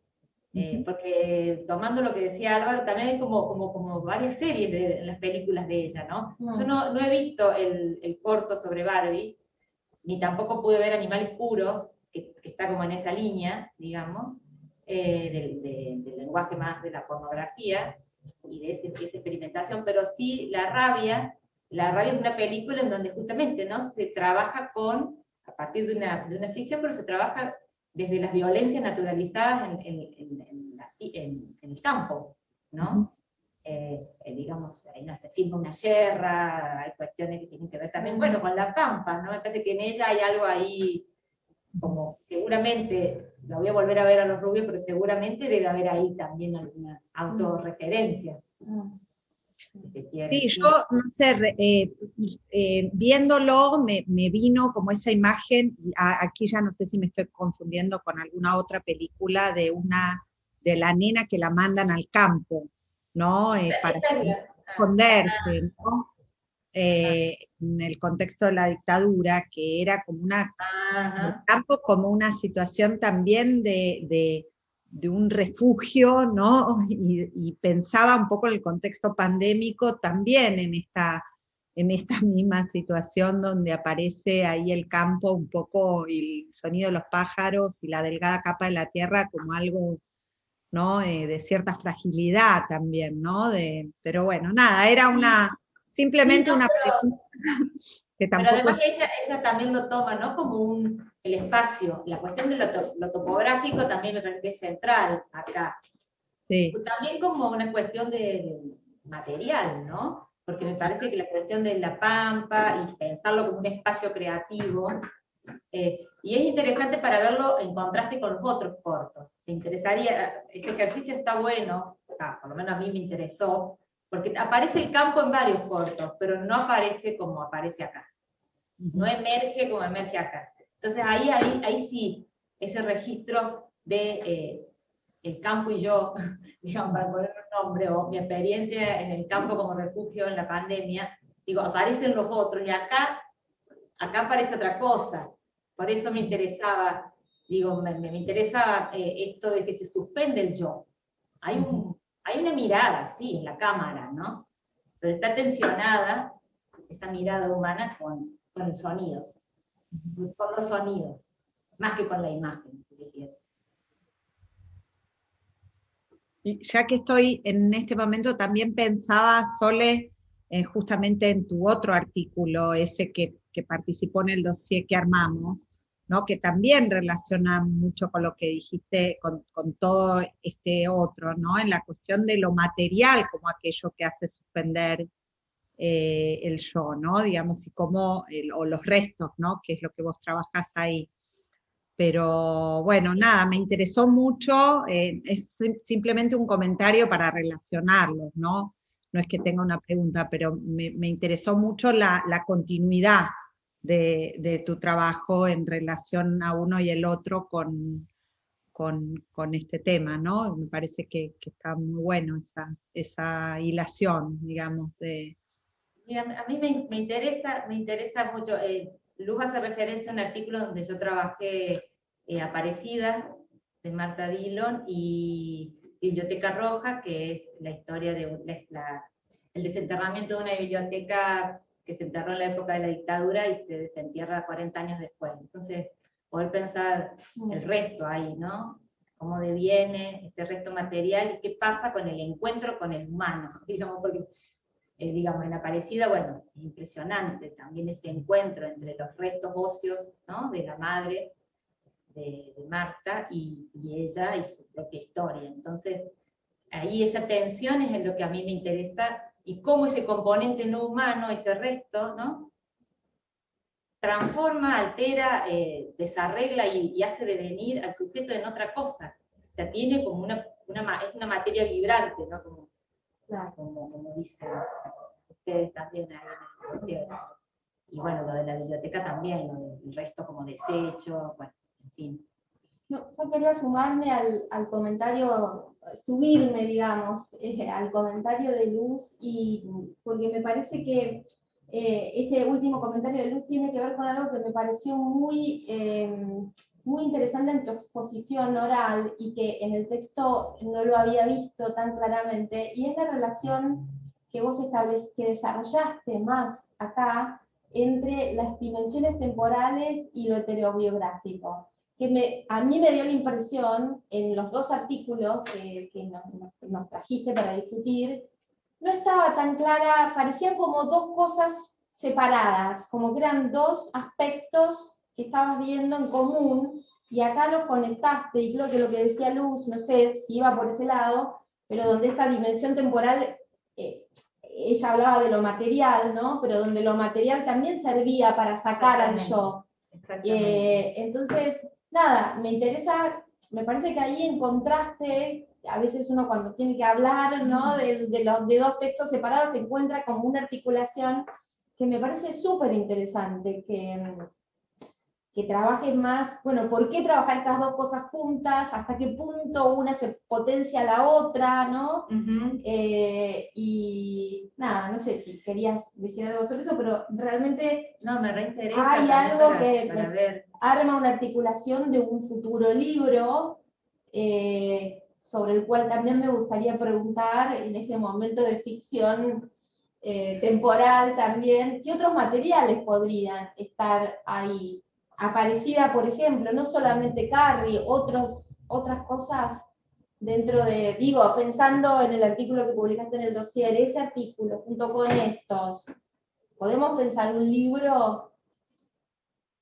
porque tomando lo que decía Álvaro, también hay como varias series en las películas de ella, ¿no? Yo no he visto el corto sobre Barbie, ni tampoco pude ver Animales Puros, que está como en esa línea, digamos, del lenguaje más de la pornografía y de esa experimentación, pero sí La Rabia es una película en donde justamente, ¿no?, se trabaja a partir de una ficción, pero se trabaja desde las violencias naturalizadas en el campo, ¿no? Digamos, ahí no se filma una yerra, hay cuestiones que tienen que ver también, bueno, con la pampa, ¿no? Me parece que en ella hay algo ahí, como seguramente, la voy a volver a ver a los rubios, pero seguramente debe haber ahí también alguna autorreferencia. Si se quiere. Sí, yo, no sé, viéndolo me vino como esa imagen, aquí ya no sé si me estoy confundiendo con alguna otra película de la nena que la mandan al campo, ¿no? Para esconderse, ¿no? En el contexto de la dictadura, que era como el campo como una situación también de un refugio, ¿no? Y pensaba un poco en el contexto pandémico también en esta misma situación donde aparece ahí el campo un poco, y el sonido de los pájaros y la delgada capa de la tierra como algo, ¿no? De cierta fragilidad también, ¿no? Pero bueno, nada, era simplemente una pregunta que Pero tampoco además ella también lo toma, ¿no?, como el espacio, la cuestión de lo topográfico también me parece que es central acá. sí. También como una cuestión de material, ¿no? Porque me parece que la cuestión de la pampa y pensarlo como un espacio creativo, y es interesante para verlo en contraste con los otros cortos. ¿Te interesaría? Ese ejercicio está bueno, por lo menos a mí me interesó, porque aparece el campo en varios cortos, pero no aparece como aparece acá. No emerge como emerge acá. Entonces ahí sí, ese registro de el campo y yo, digamos, para poner un nombre, o mi experiencia en el campo como refugio en la pandemia, digo, aparecen los otros, y acá aparece otra cosa. Por eso me interesaba, digo, me interesaba esto de que se suspende el yo. Hay una mirada, sí, en la cámara, ¿no? Pero está tensionada esa mirada humana con el sonido, con los sonidos, más que con la imagen, si se quiere. Y ya que estoy en este momento, también pensaba, Sole, justamente en tu otro artículo, ese que participó en el dossier que armamos, ¿no? Que también relaciona mucho con lo que dijiste, con todo este otro, ¿no? En la cuestión de lo material, como aquello que hace suspender el yo, ¿no? Digamos, y cómo, o los restos, ¿no? Que es lo que vos trabajás ahí. Pero bueno, nada, me interesó mucho, es simplemente un comentario para relacionarlos, ¿no? No es que tenga una pregunta, pero me interesó mucho la continuidad de tu trabajo en relación a uno y el otro con este tema, ¿no? Me parece que está muy bueno esa hilación, digamos, de... Mira, a mí me interesa mucho. Luz hace referencia a un artículo donde yo trabajé, Aparecida, de Marta Dillon, y Biblioteca Roja, que es la historia de el desenterramiento de una biblioteca que se enterró en la época de la dictadura y se desentierra 40 años después. Entonces, poder pensar el resto ahí, ¿no? Cómo deviene ese resto material y qué pasa con el encuentro con el humano, digamos, porque digamos, en Aparecida, bueno, es impresionante también ese encuentro entre los restos óseos, ¿no?, de la madre de Marta y ella y su propia historia. Entonces, ahí esa tensión es en lo que a mí me interesa, y cómo ese componente no humano, ese resto, ¿no?, transforma, altera, desarregla y hace devenir al sujeto en otra cosa. O sea, tiene como es una materia vibrante, ¿no?, como, Claro. como dicen ustedes también ahí en el concierto. Y bueno, lo de la biblioteca también, lo del resto como desecho, bueno, en fin. No, yo quería sumarme al comentario, subirme, digamos, al comentario de Luz, y porque me parece que este último comentario de Luz tiene que ver con algo que me pareció muy, muy interesante en tu exposición oral y que en el texto no lo había visto tan claramente, y es la relación que vos que desarrollaste más acá entre las dimensiones temporales y lo heterobiográfico, que a mí me dio la impresión, en los dos artículos que nos trajiste para discutir, no estaba tan clara, parecían como dos cosas separadas, como que eran dos aspectos que estabas viendo en común, y acá los conectaste, y creo que lo que decía Luz, no sé si iba por ese lado, pero donde esta dimensión temporal, ella hablaba de lo material, ¿no?, pero donde lo material también servía para sacar al yo. Entonces, nada, me interesa, me parece que ahí encontraste, a veces uno cuando tiene que hablar, ¿no?, de dos textos separados, se encuentra como una articulación que me parece súper interesante, que trabajes más, bueno, ¿por qué trabajar estas dos cosas juntas? ¿Hasta qué punto una se potencia a la otra, ¿no? Y nada, no sé si querías decir algo sobre eso, pero realmente no, me reinteresa hay algo para, que para ver. Arma una articulación de un futuro libro, sobre el cual también me gustaría preguntar en este momento de ficción temporal también, ¿qué otros materiales podrían estar ahí? Aparecida, por ejemplo, no solamente Carrie, otras cosas dentro de, digo, pensando en el artículo que publicaste en el dossier, ese artículo junto con estos, ¿podemos pensar un libro?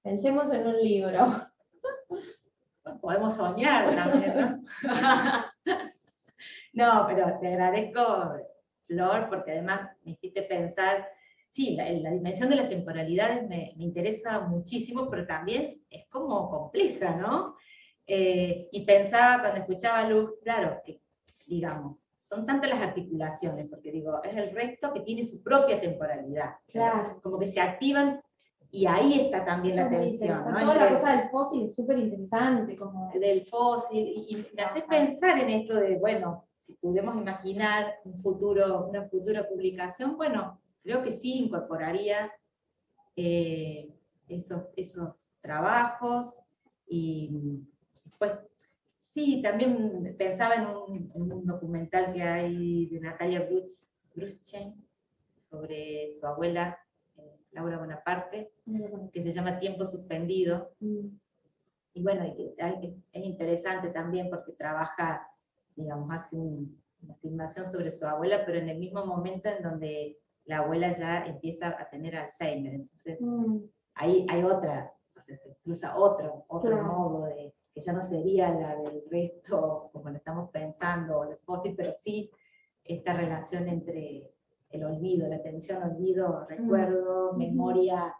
Pensemos en un libro. Podemos soñar también, ¿no? No, pero te agradezco, Flor, porque además me hiciste pensar, sí, la dimensión de las temporalidades me interesa muchísimo, pero también es como compleja, ¿no? Y pensaba cuando escuchaba a Luz, claro, que, digamos, son tantas las articulaciones, porque digo, es el resto que tiene su propia temporalidad. Claro. Como que se activan, y ahí está también la Eso me tensión, interesa. ¿no? Toda Entre la cosa del fósil es súper interesante. Como... del fósil, y me hace pensar en esto de, bueno, si pudiéramos imaginar una futura publicación, bueno, creo que sí incorporaría esos trabajos, y pues sí, también pensaba en un documental que hay de Natalia Bruchstein sobre su abuela, Laura Bonaparte, que se llama Tiempo Suspendido. Y bueno, es interesante también porque trabaja, digamos, hace una filmación sobre su abuela, pero en el mismo momento en donde la abuela ya empieza a tener Alzheimer. Entonces, ahí hay se cruza otro Claro. modo de que ya no sería la del resto como lo estamos pensando, o el fósil, pero sí esta relación entre el olvido, la tensión, olvido, recuerdo, memoria,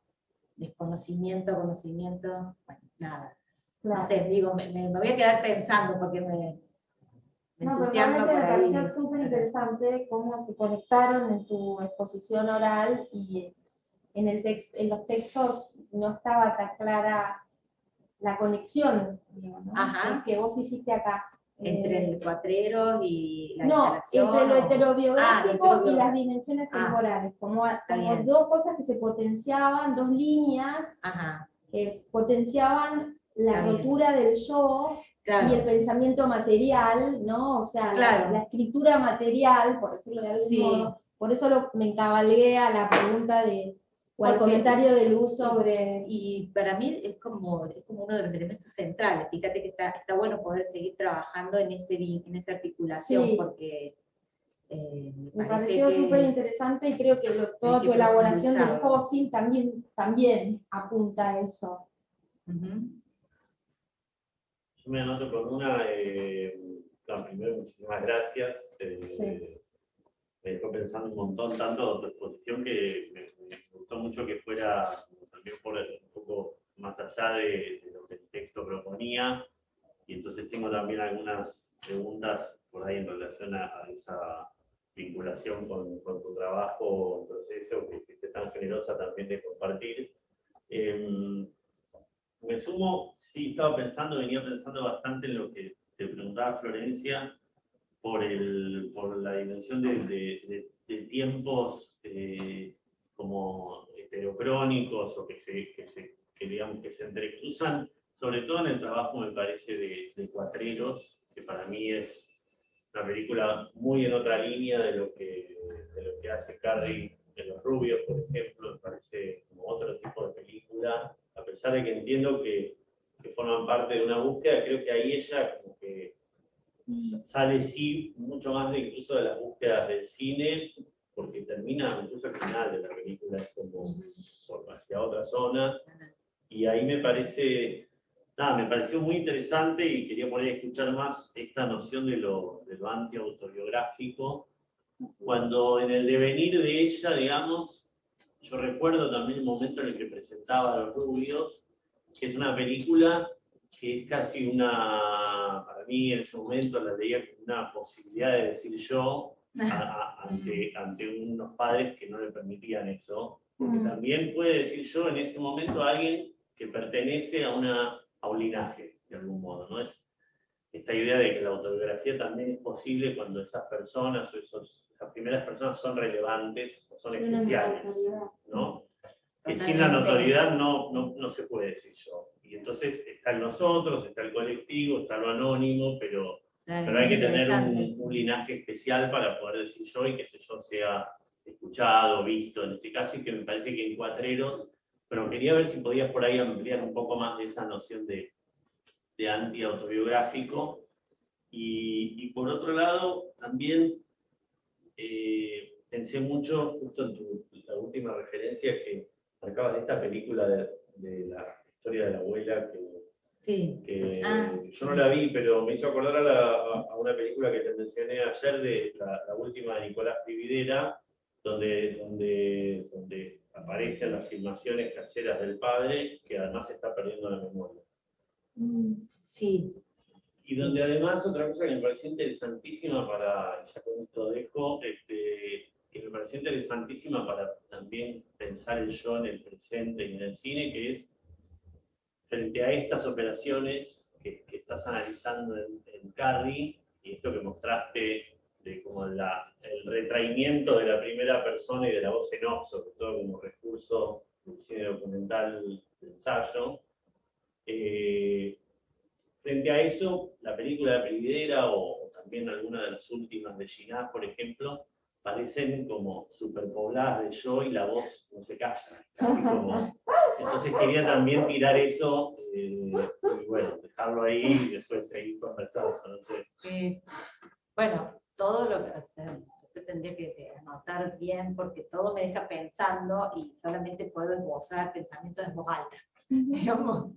desconocimiento, conocimiento, bueno, nada. Claro. No sé, digo, me voy a quedar pensando porque me No, pero entusiasma realmente por me ahí. pareció súper interesante cómo se conectaron en tu exposición oral, y en los textos no estaba tan clara la conexión, digo, ¿no? Ajá. Que vos hiciste acá. Entre el cuatrero y la No, instalación. entre lo heterobiográfico y las dimensiones Ah, temporales, como bien. dos cosas que se potenciaban, dos líneas Ajá, que potenciaban la Está bien. rotura del yo claro. y el pensamiento material, ¿no? O sea, Claro. la escritura material, por decirlo de algún Sí. modo. Por eso me encabalgué a la pregunta o al Porque- comentario de Luz sobre... Y para mí es como uno de los elementos centrales. Fíjate que está bueno poder seguir trabajando en esa articulación, Sí. porque Me pareció súper interesante y creo que toda tu elaboración del fósil también apunta a eso. Yo me anoto con una, primero muchísimas gracias. Me dejó pensando un montón, tanto tu exposición que me gustó mucho que fuera también por un poco más allá de lo que el texto proponía. Y entonces tengo también algunas preguntas por ahí en relación a esa vinculación con tu trabajo, proceso, que fuiste tan generosa también de compartir. Me sumo, sí, venía pensando bastante en lo que te preguntaba Florencia, por la dimensión de tiempos como heterocrónicos o digamos, que se entrecruzan, sobre todo en el trabajo, me parece, de Cuatreros, que para mí es una película muy en otra línea de lo que hace Carrie en Los Rubios, por ejemplo. Me parece como otro tipo de película, a pesar de que entiendo que forman parte de una búsqueda. Creo que ahí ella como que sale sí mucho más incluso de las búsquedas del cine, porque termina incluso al final de la película, es como hacia otra zona, y ahí me pareció muy interesante y quería poner a escuchar más esta noción de lo anti-autobiográfico, cuando en el devenir de ella, digamos, yo recuerdo también el momento en el que presentaba Los Rubios, que es una película que es casi para mí en ese momento la leía como una posibilidad de decir yo ante unos padres que no le permitían eso, porque también puede decir yo en ese momento a alguien que pertenece a un linaje, de algún modo, ¿no? Es esta idea de que la autobiografía también es posible cuando esas personas o esas primeras personas son relevantes o son especiales, ¿no? Que sin la notoriedad no se puede decir yo. Y entonces está el nosotros, está el colectivo, está lo anónimo, pero hay que tener un linaje especial para poder decir yo y que ese yo sea escuchado, visto en este caso, y que me parece que en Cuatreros, pero quería ver si podías por ahí ampliar un poco más de esa noción de anti-autobiográfico. Y por otro lado, también pensé mucho, justo en la última referencia que marcabas de esta película de la historia de la abuela, que yo no la vi, pero me hizo acordar a una película que te mencioné ayer, de la última de Nicolás Prividera, donde aparecen las filmaciones caseras del padre, que además está perdiendo la memoria. Sí. Y donde además otra cosa que me pareció interesantísima ya con esto dejo, que me pareció interesantísima para también pensar el yo en el presente y en el cine, que es frente a estas operaciones que estás analizando en Carrie, y esto que mostraste de como el retraimiento de la primera persona y de la voz en off, sobre todo como recurso del cine documental de ensayo. Frente a eso, la película de Prividera o también alguna de las últimas de Ginás, por ejemplo, parecen como superpobladas de yo y la voz no se calla. Casi como... Entonces quería también tirar eso y bueno, dejarlo ahí y después seguir conversando. Entonces, bueno, todo lo que yo tendría que anotar bien porque todo me deja pensando y solamente puedo esbozar pensamientos en voz alta. Digamos.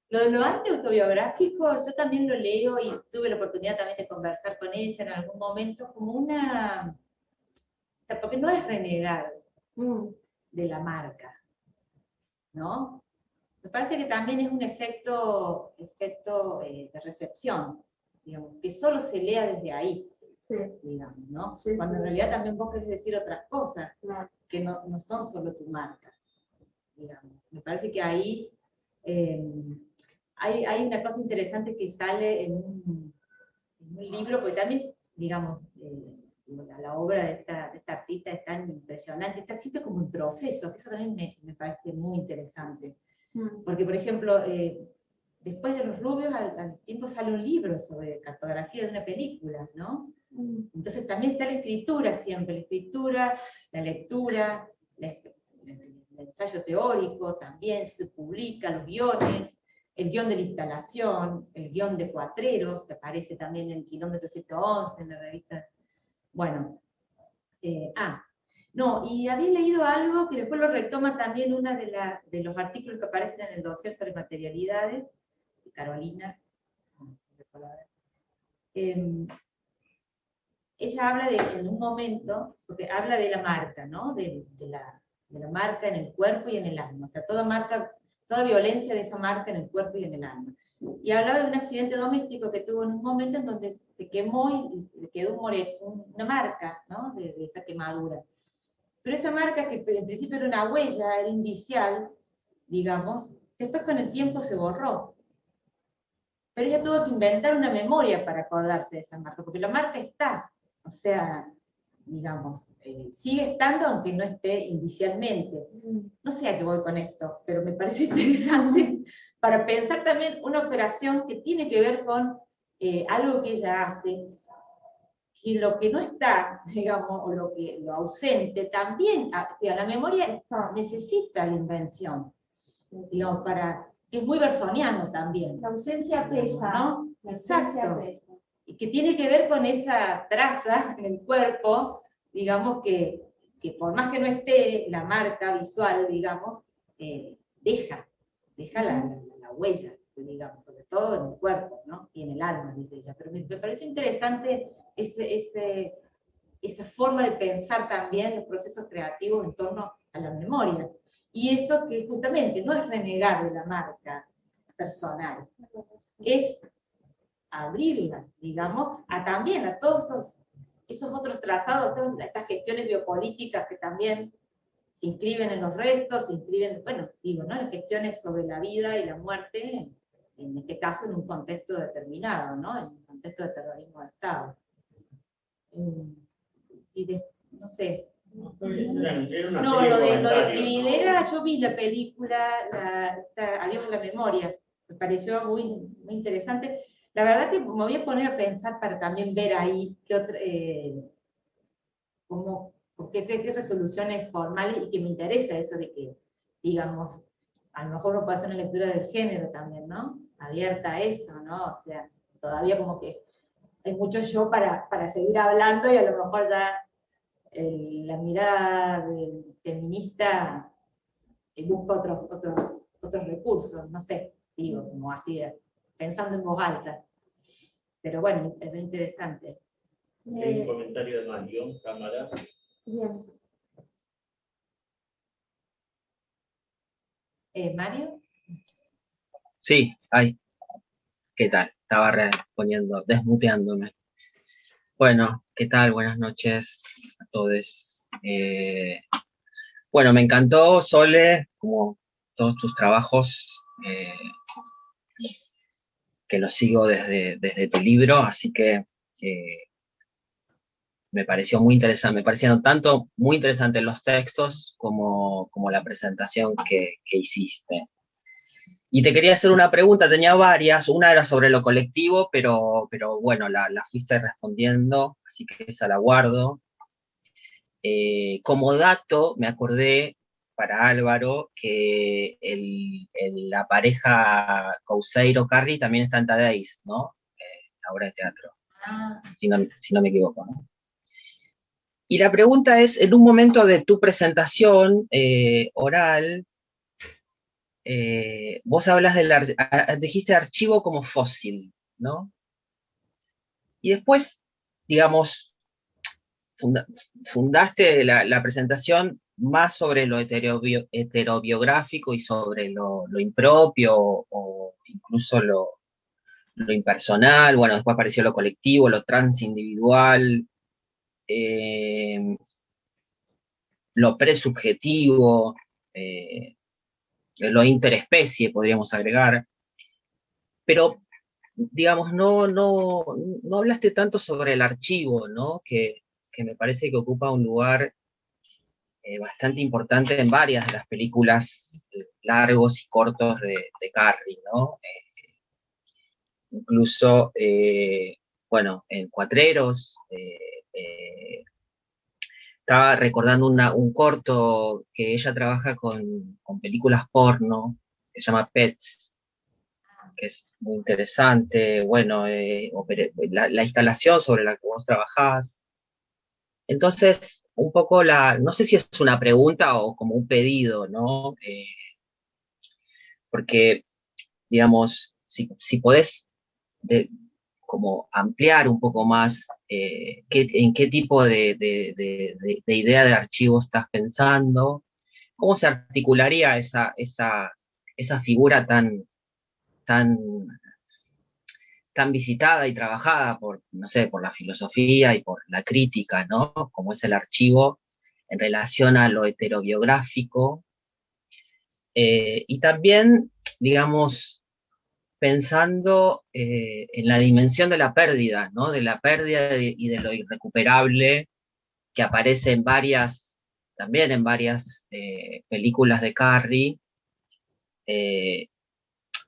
Lo anti-autobiográfico yo también lo leo y tuve la oportunidad también de conversar con ella en algún momento como una... O sea, porque no es renegar de la marca, ¿no? Me parece que también es un efecto de recepción, digamos, que solo se lea desde ahí, digamos, ¿no? Cuando en realidad también vos querés decir otras cosas que no son solo tu marca, digamos. Me parece que ahí... Hay una cosa interesante que sale en un libro, porque también, digamos, la obra de esta artista es tan impresionante, está siempre como en proceso, que eso también me parece muy interesante. Porque, por ejemplo, después de Los Rubios, al tiempo sale un libro sobre cartografía de una película, ¿no? Entonces también está la escritura siempre, la escritura, la lectura, el ensayo teórico también se publica, los guiones, el guión de la instalación, el guión de Cuatreros, que aparece también en Kilómetro 111, en la revista Bueno, no, y había leído algo que después lo retoma también una de los artículos que aparecen en el dossier sobre materialidades, de Carolina. Ella habla en un momento, porque habla de la marca, ¿no? De la marca en el cuerpo y en el alma. O sea, toda violencia deja marca en el cuerpo y en el alma. Y hablaba de un accidente doméstico que tuvo en un momento en donde se quemó y le quedó una marca, ¿no? De esa quemadura. Pero esa marca, que en principio era una huella, era indicial, digamos, después con el tiempo se borró. Pero ella tuvo que inventar una memoria para acordarse de esa marca, porque la marca está, o sea, digamos, sigue estando aunque no esté indicialmente. No sé a qué voy con esto, pero me parece interesante para pensar también una operación que tiene que ver con algo que ella hace, y lo que no está, digamos, o lo ausente, también, la memoria necesita la invención, digamos, que es muy bersoniano también. La ausencia pesa, ¿no? La ausencia Exacto. pesa. Y que tiene que ver con esa traza en el cuerpo, digamos, que por más que no esté la marca visual, digamos, deja la huella, digamos, sobre todo en el cuerpo, ¿no? Y en el alma, dice ella. Pero me parece interesante esa forma de pensar también los procesos creativos en torno a la memoria. Y eso que justamente no es renegar de la marca personal, es abrirla, digamos, también a todos esos otros trazados, todas estas gestiones biopolíticas que también se inscriben en los restos, se inscriben, bueno, digo, ¿no? En gestiones sobre la vida y la muerte, en este caso en un contexto determinado, ¿no? En un contexto de terrorismo de Estado. No sé. No, lo de Privilera, yo vi la película, Adiós a la memoria, me pareció muy, muy interesante. La verdad que me voy a poner a pensar para también ver ahí qué resoluciones formales, y que me interesa eso de que, digamos, a lo mejor uno puede hacer una lectura del género también, ¿no? Abierta a eso, ¿no? O sea, todavía como que hay mucho yo para seguir hablando, y a lo mejor ya la mirada feminista busca otros recursos, no sé, digo, como así, pensando en voz alta. Pero bueno, es interesante. Hay un comentario de Mario, cámara. Bien. ¿Mario? Sí, ay, ¿qué tal? Estaba desmuteándome. Bueno, ¿qué tal? Buenas noches a todos. Bueno, me encantó, Sole, como todos tus trabajos, que los sigo desde tu libro, así que me pareció muy interesante, me parecieron tanto muy interesantes los textos como la presentación que hiciste. Y te quería hacer una pregunta, tenía varias, una era sobre lo colectivo, pero bueno, la fuiste respondiendo, así que esa la guardo. Como dato, me acordé para Álvaro que la pareja Couseiro-Carri también está en Tadeis, ¿no? La obra de teatro, si no me equivoco, ¿no? Y la pregunta es, en un momento de tu presentación oral, vos hablas dijiste archivo como fósil, ¿no? Y después, digamos, fundaste la presentación más sobre lo heterobiográfico y sobre lo impropio o incluso lo impersonal. Bueno, después apareció lo colectivo, lo transindividual, lo presubjetivo, lo interespecie, podríamos agregar. Pero, digamos, no hablaste tanto sobre el archivo, ¿no? Que me parece que ocupa un lugar bastante importante en varias de las películas largos y cortos de Carri, ¿no? Incluso, bueno, en Cuatreros, estaba recordando un corto que ella trabaja con películas porno, que se llama Pets, que es muy interesante, bueno, la instalación sobre la que vos trabajás, Entonces, un poco no sé si es una pregunta o como un pedido, ¿no? Porque, digamos, si podés como ampliar un poco más en qué tipo de idea de archivo estás pensando, cómo se articularía esa figura tan, tan visitada y trabajada por, no sé, por la filosofía y por la crítica, ¿no? Como es el archivo en relación a lo heterobiográfico. Y también, digamos, pensando en la dimensión de la pérdida, ¿no? De la pérdida y de lo irrecuperable que aparece también en varias películas de Carrie,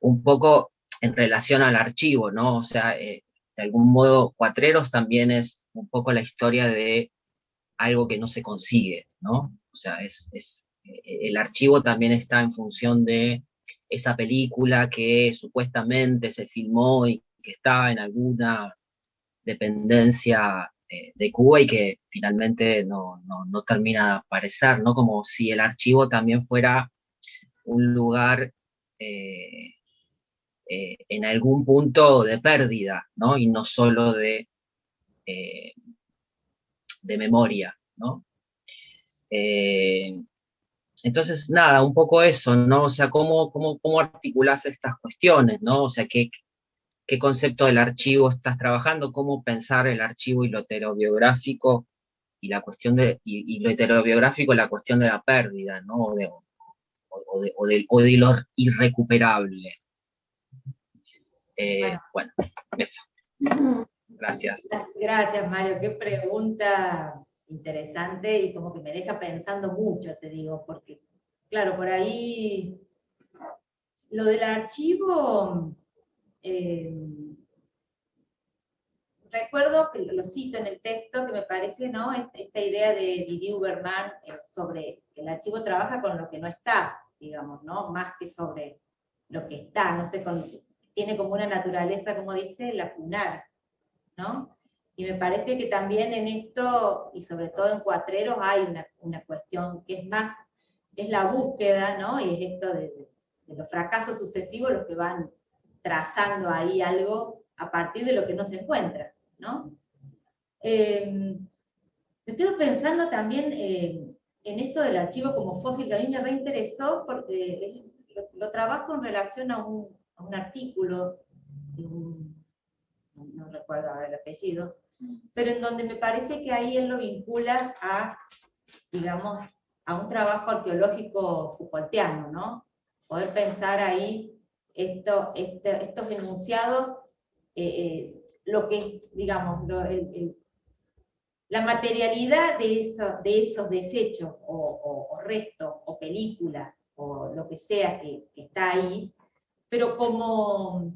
un poco en relación al archivo, ¿no? O sea, de algún modo, Cuatreros también es un poco la historia de algo que no se consigue, ¿no? O sea, el archivo también está en función de esa película que supuestamente se filmó y que estaba en alguna dependencia de Cuba y que finalmente no termina de aparecer, ¿no? Como si el archivo también fuera un lugar en algún punto de pérdida, ¿no? Y no solo eh, de memoria, ¿no? Entonces, nada, un poco eso, ¿no? O sea, cómo articulás estas cuestiones, ¿no? O sea, qué concepto del archivo estás trabajando, cómo pensar el archivo y lo heterobiográfico y la cuestión y lo heterobiográfico, la cuestión de la pérdida, ¿no? O de lo irrecuperable. Bueno, eso. Gracias. Gracias, Mario. Qué pregunta interesante y como que me deja pensando mucho, te digo, porque, claro, por ahí lo del archivo, recuerdo que lo cito en el texto, que me parece, ¿no? Esta idea de Didier Huberman sobre que el archivo trabaja con lo que no está, digamos, ¿no? Más que sobre lo que está, no sé, tiene como una naturaleza, como dice, lacunar, ¿no? Y me parece que también en esto, y sobre todo en Cuatreros, hay una cuestión que es más, es la búsqueda, ¿no? Y es esto de los fracasos sucesivos los que van trazando ahí algo a partir de lo que no se encuentra, ¿no? Me quedo pensando también en esto del archivo como fósil, que a mí me reinteresó porque lo trabajo en relación a un artículo de no recuerdo ahora el apellido, pero en donde me parece que ahí él lo vincula a, digamos, a un trabajo arqueológico Foucaultiano, ¿no? Poder pensar ahí estos enunciados, lo que, digamos, la materialidad de esos desechos o restos o películas o lo que sea que está ahí, pero como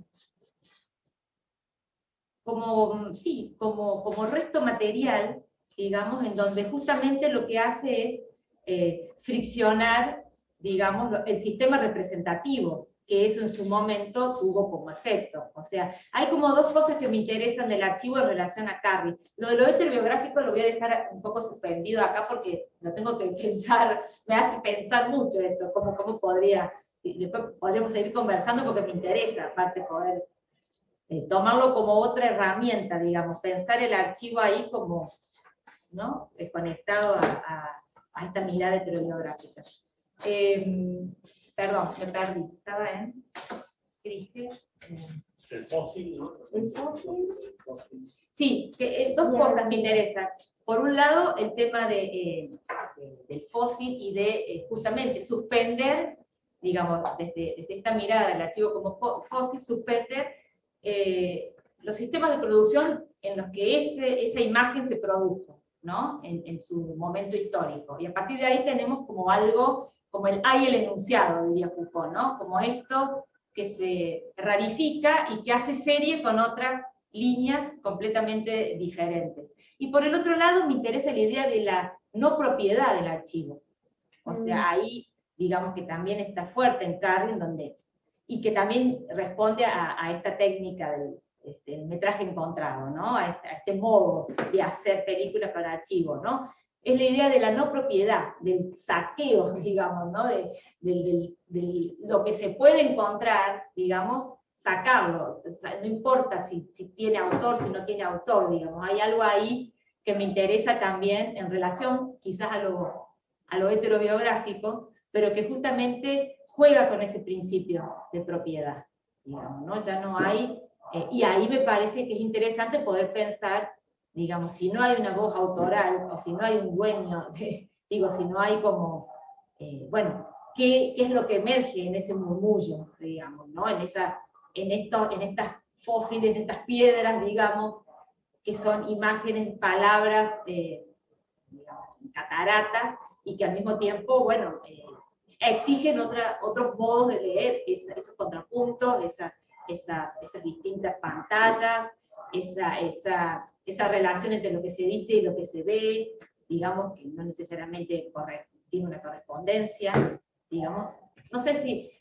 resto material, digamos, en donde justamente lo que hace es friccionar, digamos, el sistema representativo, que eso en su momento tuvo como efecto. O sea, hay como dos cosas que me interesan del archivo en relación a Carrie. Lo de lo heterobiográfico lo voy a dejar un poco suspendido acá porque lo tengo que pensar, me hace pensar mucho esto, cómo podría, después podríamos seguir conversando porque me interesa, aparte poder tomarlo como otra herramienta, digamos, pensar el archivo ahí como, ¿no? Conectado a esta mirada heterobiográfica. Perdón, me perdí. Estaba en... ¿Qué dije? El fósil, ¿no? ¿El fósil? Sí, dos cosas me interesan. Por un lado, el tema del fósil y de justamente suspender, digamos, desde esta mirada del archivo como fósil, suspender los sistemas de producción en los que esa imagen se produjo, ¿no? En su momento histórico. Y a partir de ahí tenemos como algo, como hay el enunciado, diría Foucault, ¿no? Como esto que se rarifica y que hace serie con otras líneas completamente diferentes. Y por el otro lado me interesa la idea de la no propiedad del archivo. O sea, ahí digamos que también está fuerte en Carrie, y que también responde a esta técnica el metraje encontrado, ¿no? A este modo de hacer películas para archivo, ¿no? Es la idea de la no propiedad, del saqueo, digamos, ¿no? De lo que se puede encontrar, digamos, sacarlo. O sea, no importa si tiene autor, si no tiene autor, digamos. Hay algo ahí que me interesa también en relación quizás a lo heterobiográfico, pero que justamente juega con ese principio de propiedad, digamos, ¿no? Ya no hay, y ahí me parece que es interesante poder pensar, digamos, si no hay una voz autoral, o si no hay un dueño, digo, si no hay como, bueno, ¿qué es lo que emerge en ese murmullo, digamos, ¿no? En estas fósiles, en estas piedras, digamos, que son imágenes, palabras, digamos, cataratas, y que al mismo tiempo, bueno, exigen otros modos de leer, esos contrapuntos, esas distintas pantallas, esa relación entre lo que se dice y lo que se ve, digamos, que no necesariamente tiene una correspondencia, digamos. No sé si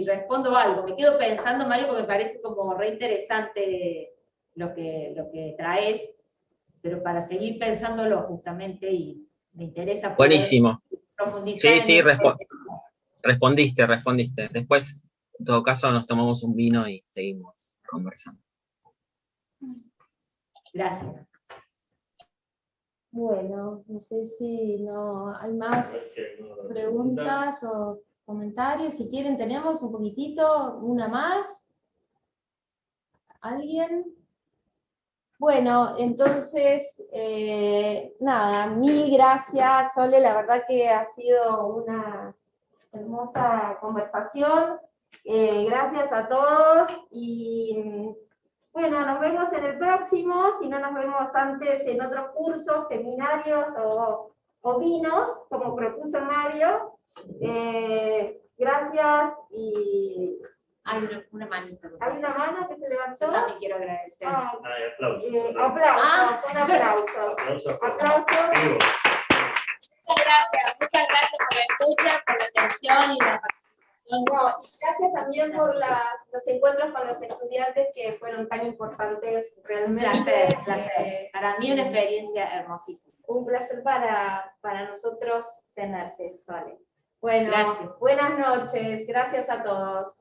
respondo algo, me quedo pensando, Mario, porque me parece como re interesante lo que traes, pero para seguir pensándolo justamente, y me interesa poder Buenísimo. profundizar. Sí, respondiste. Después, en todo caso, nos tomamos un vino y seguimos conversando. Gracias. Bueno, no sé si no hay más preguntas o comentarios. Si quieren, tenemos un poquitito, una más. ¿Alguien? Bueno, entonces, nada, mil gracias, Sole, la verdad que ha sido una hermosa conversación. Gracias a todos y bueno, nos vemos en el próximo, si no nos vemos antes en otros cursos, seminarios o vinos, como propuso Mario. Gracias y... Hay una manita. ¿Hay una mano que se levantó? Yo también quiero agradecer. Aplausos. Un aplauso. Aplauso. Muchas gracias por la escucha, por la atención y la participación. No, gracias también por los encuentros con los estudiantes que fueron tan importantes realmente. Un placer. Para mí una experiencia hermosísima. Un placer para nosotros tenerte, Sole. Bueno, gracias. Buenas noches, gracias a todos.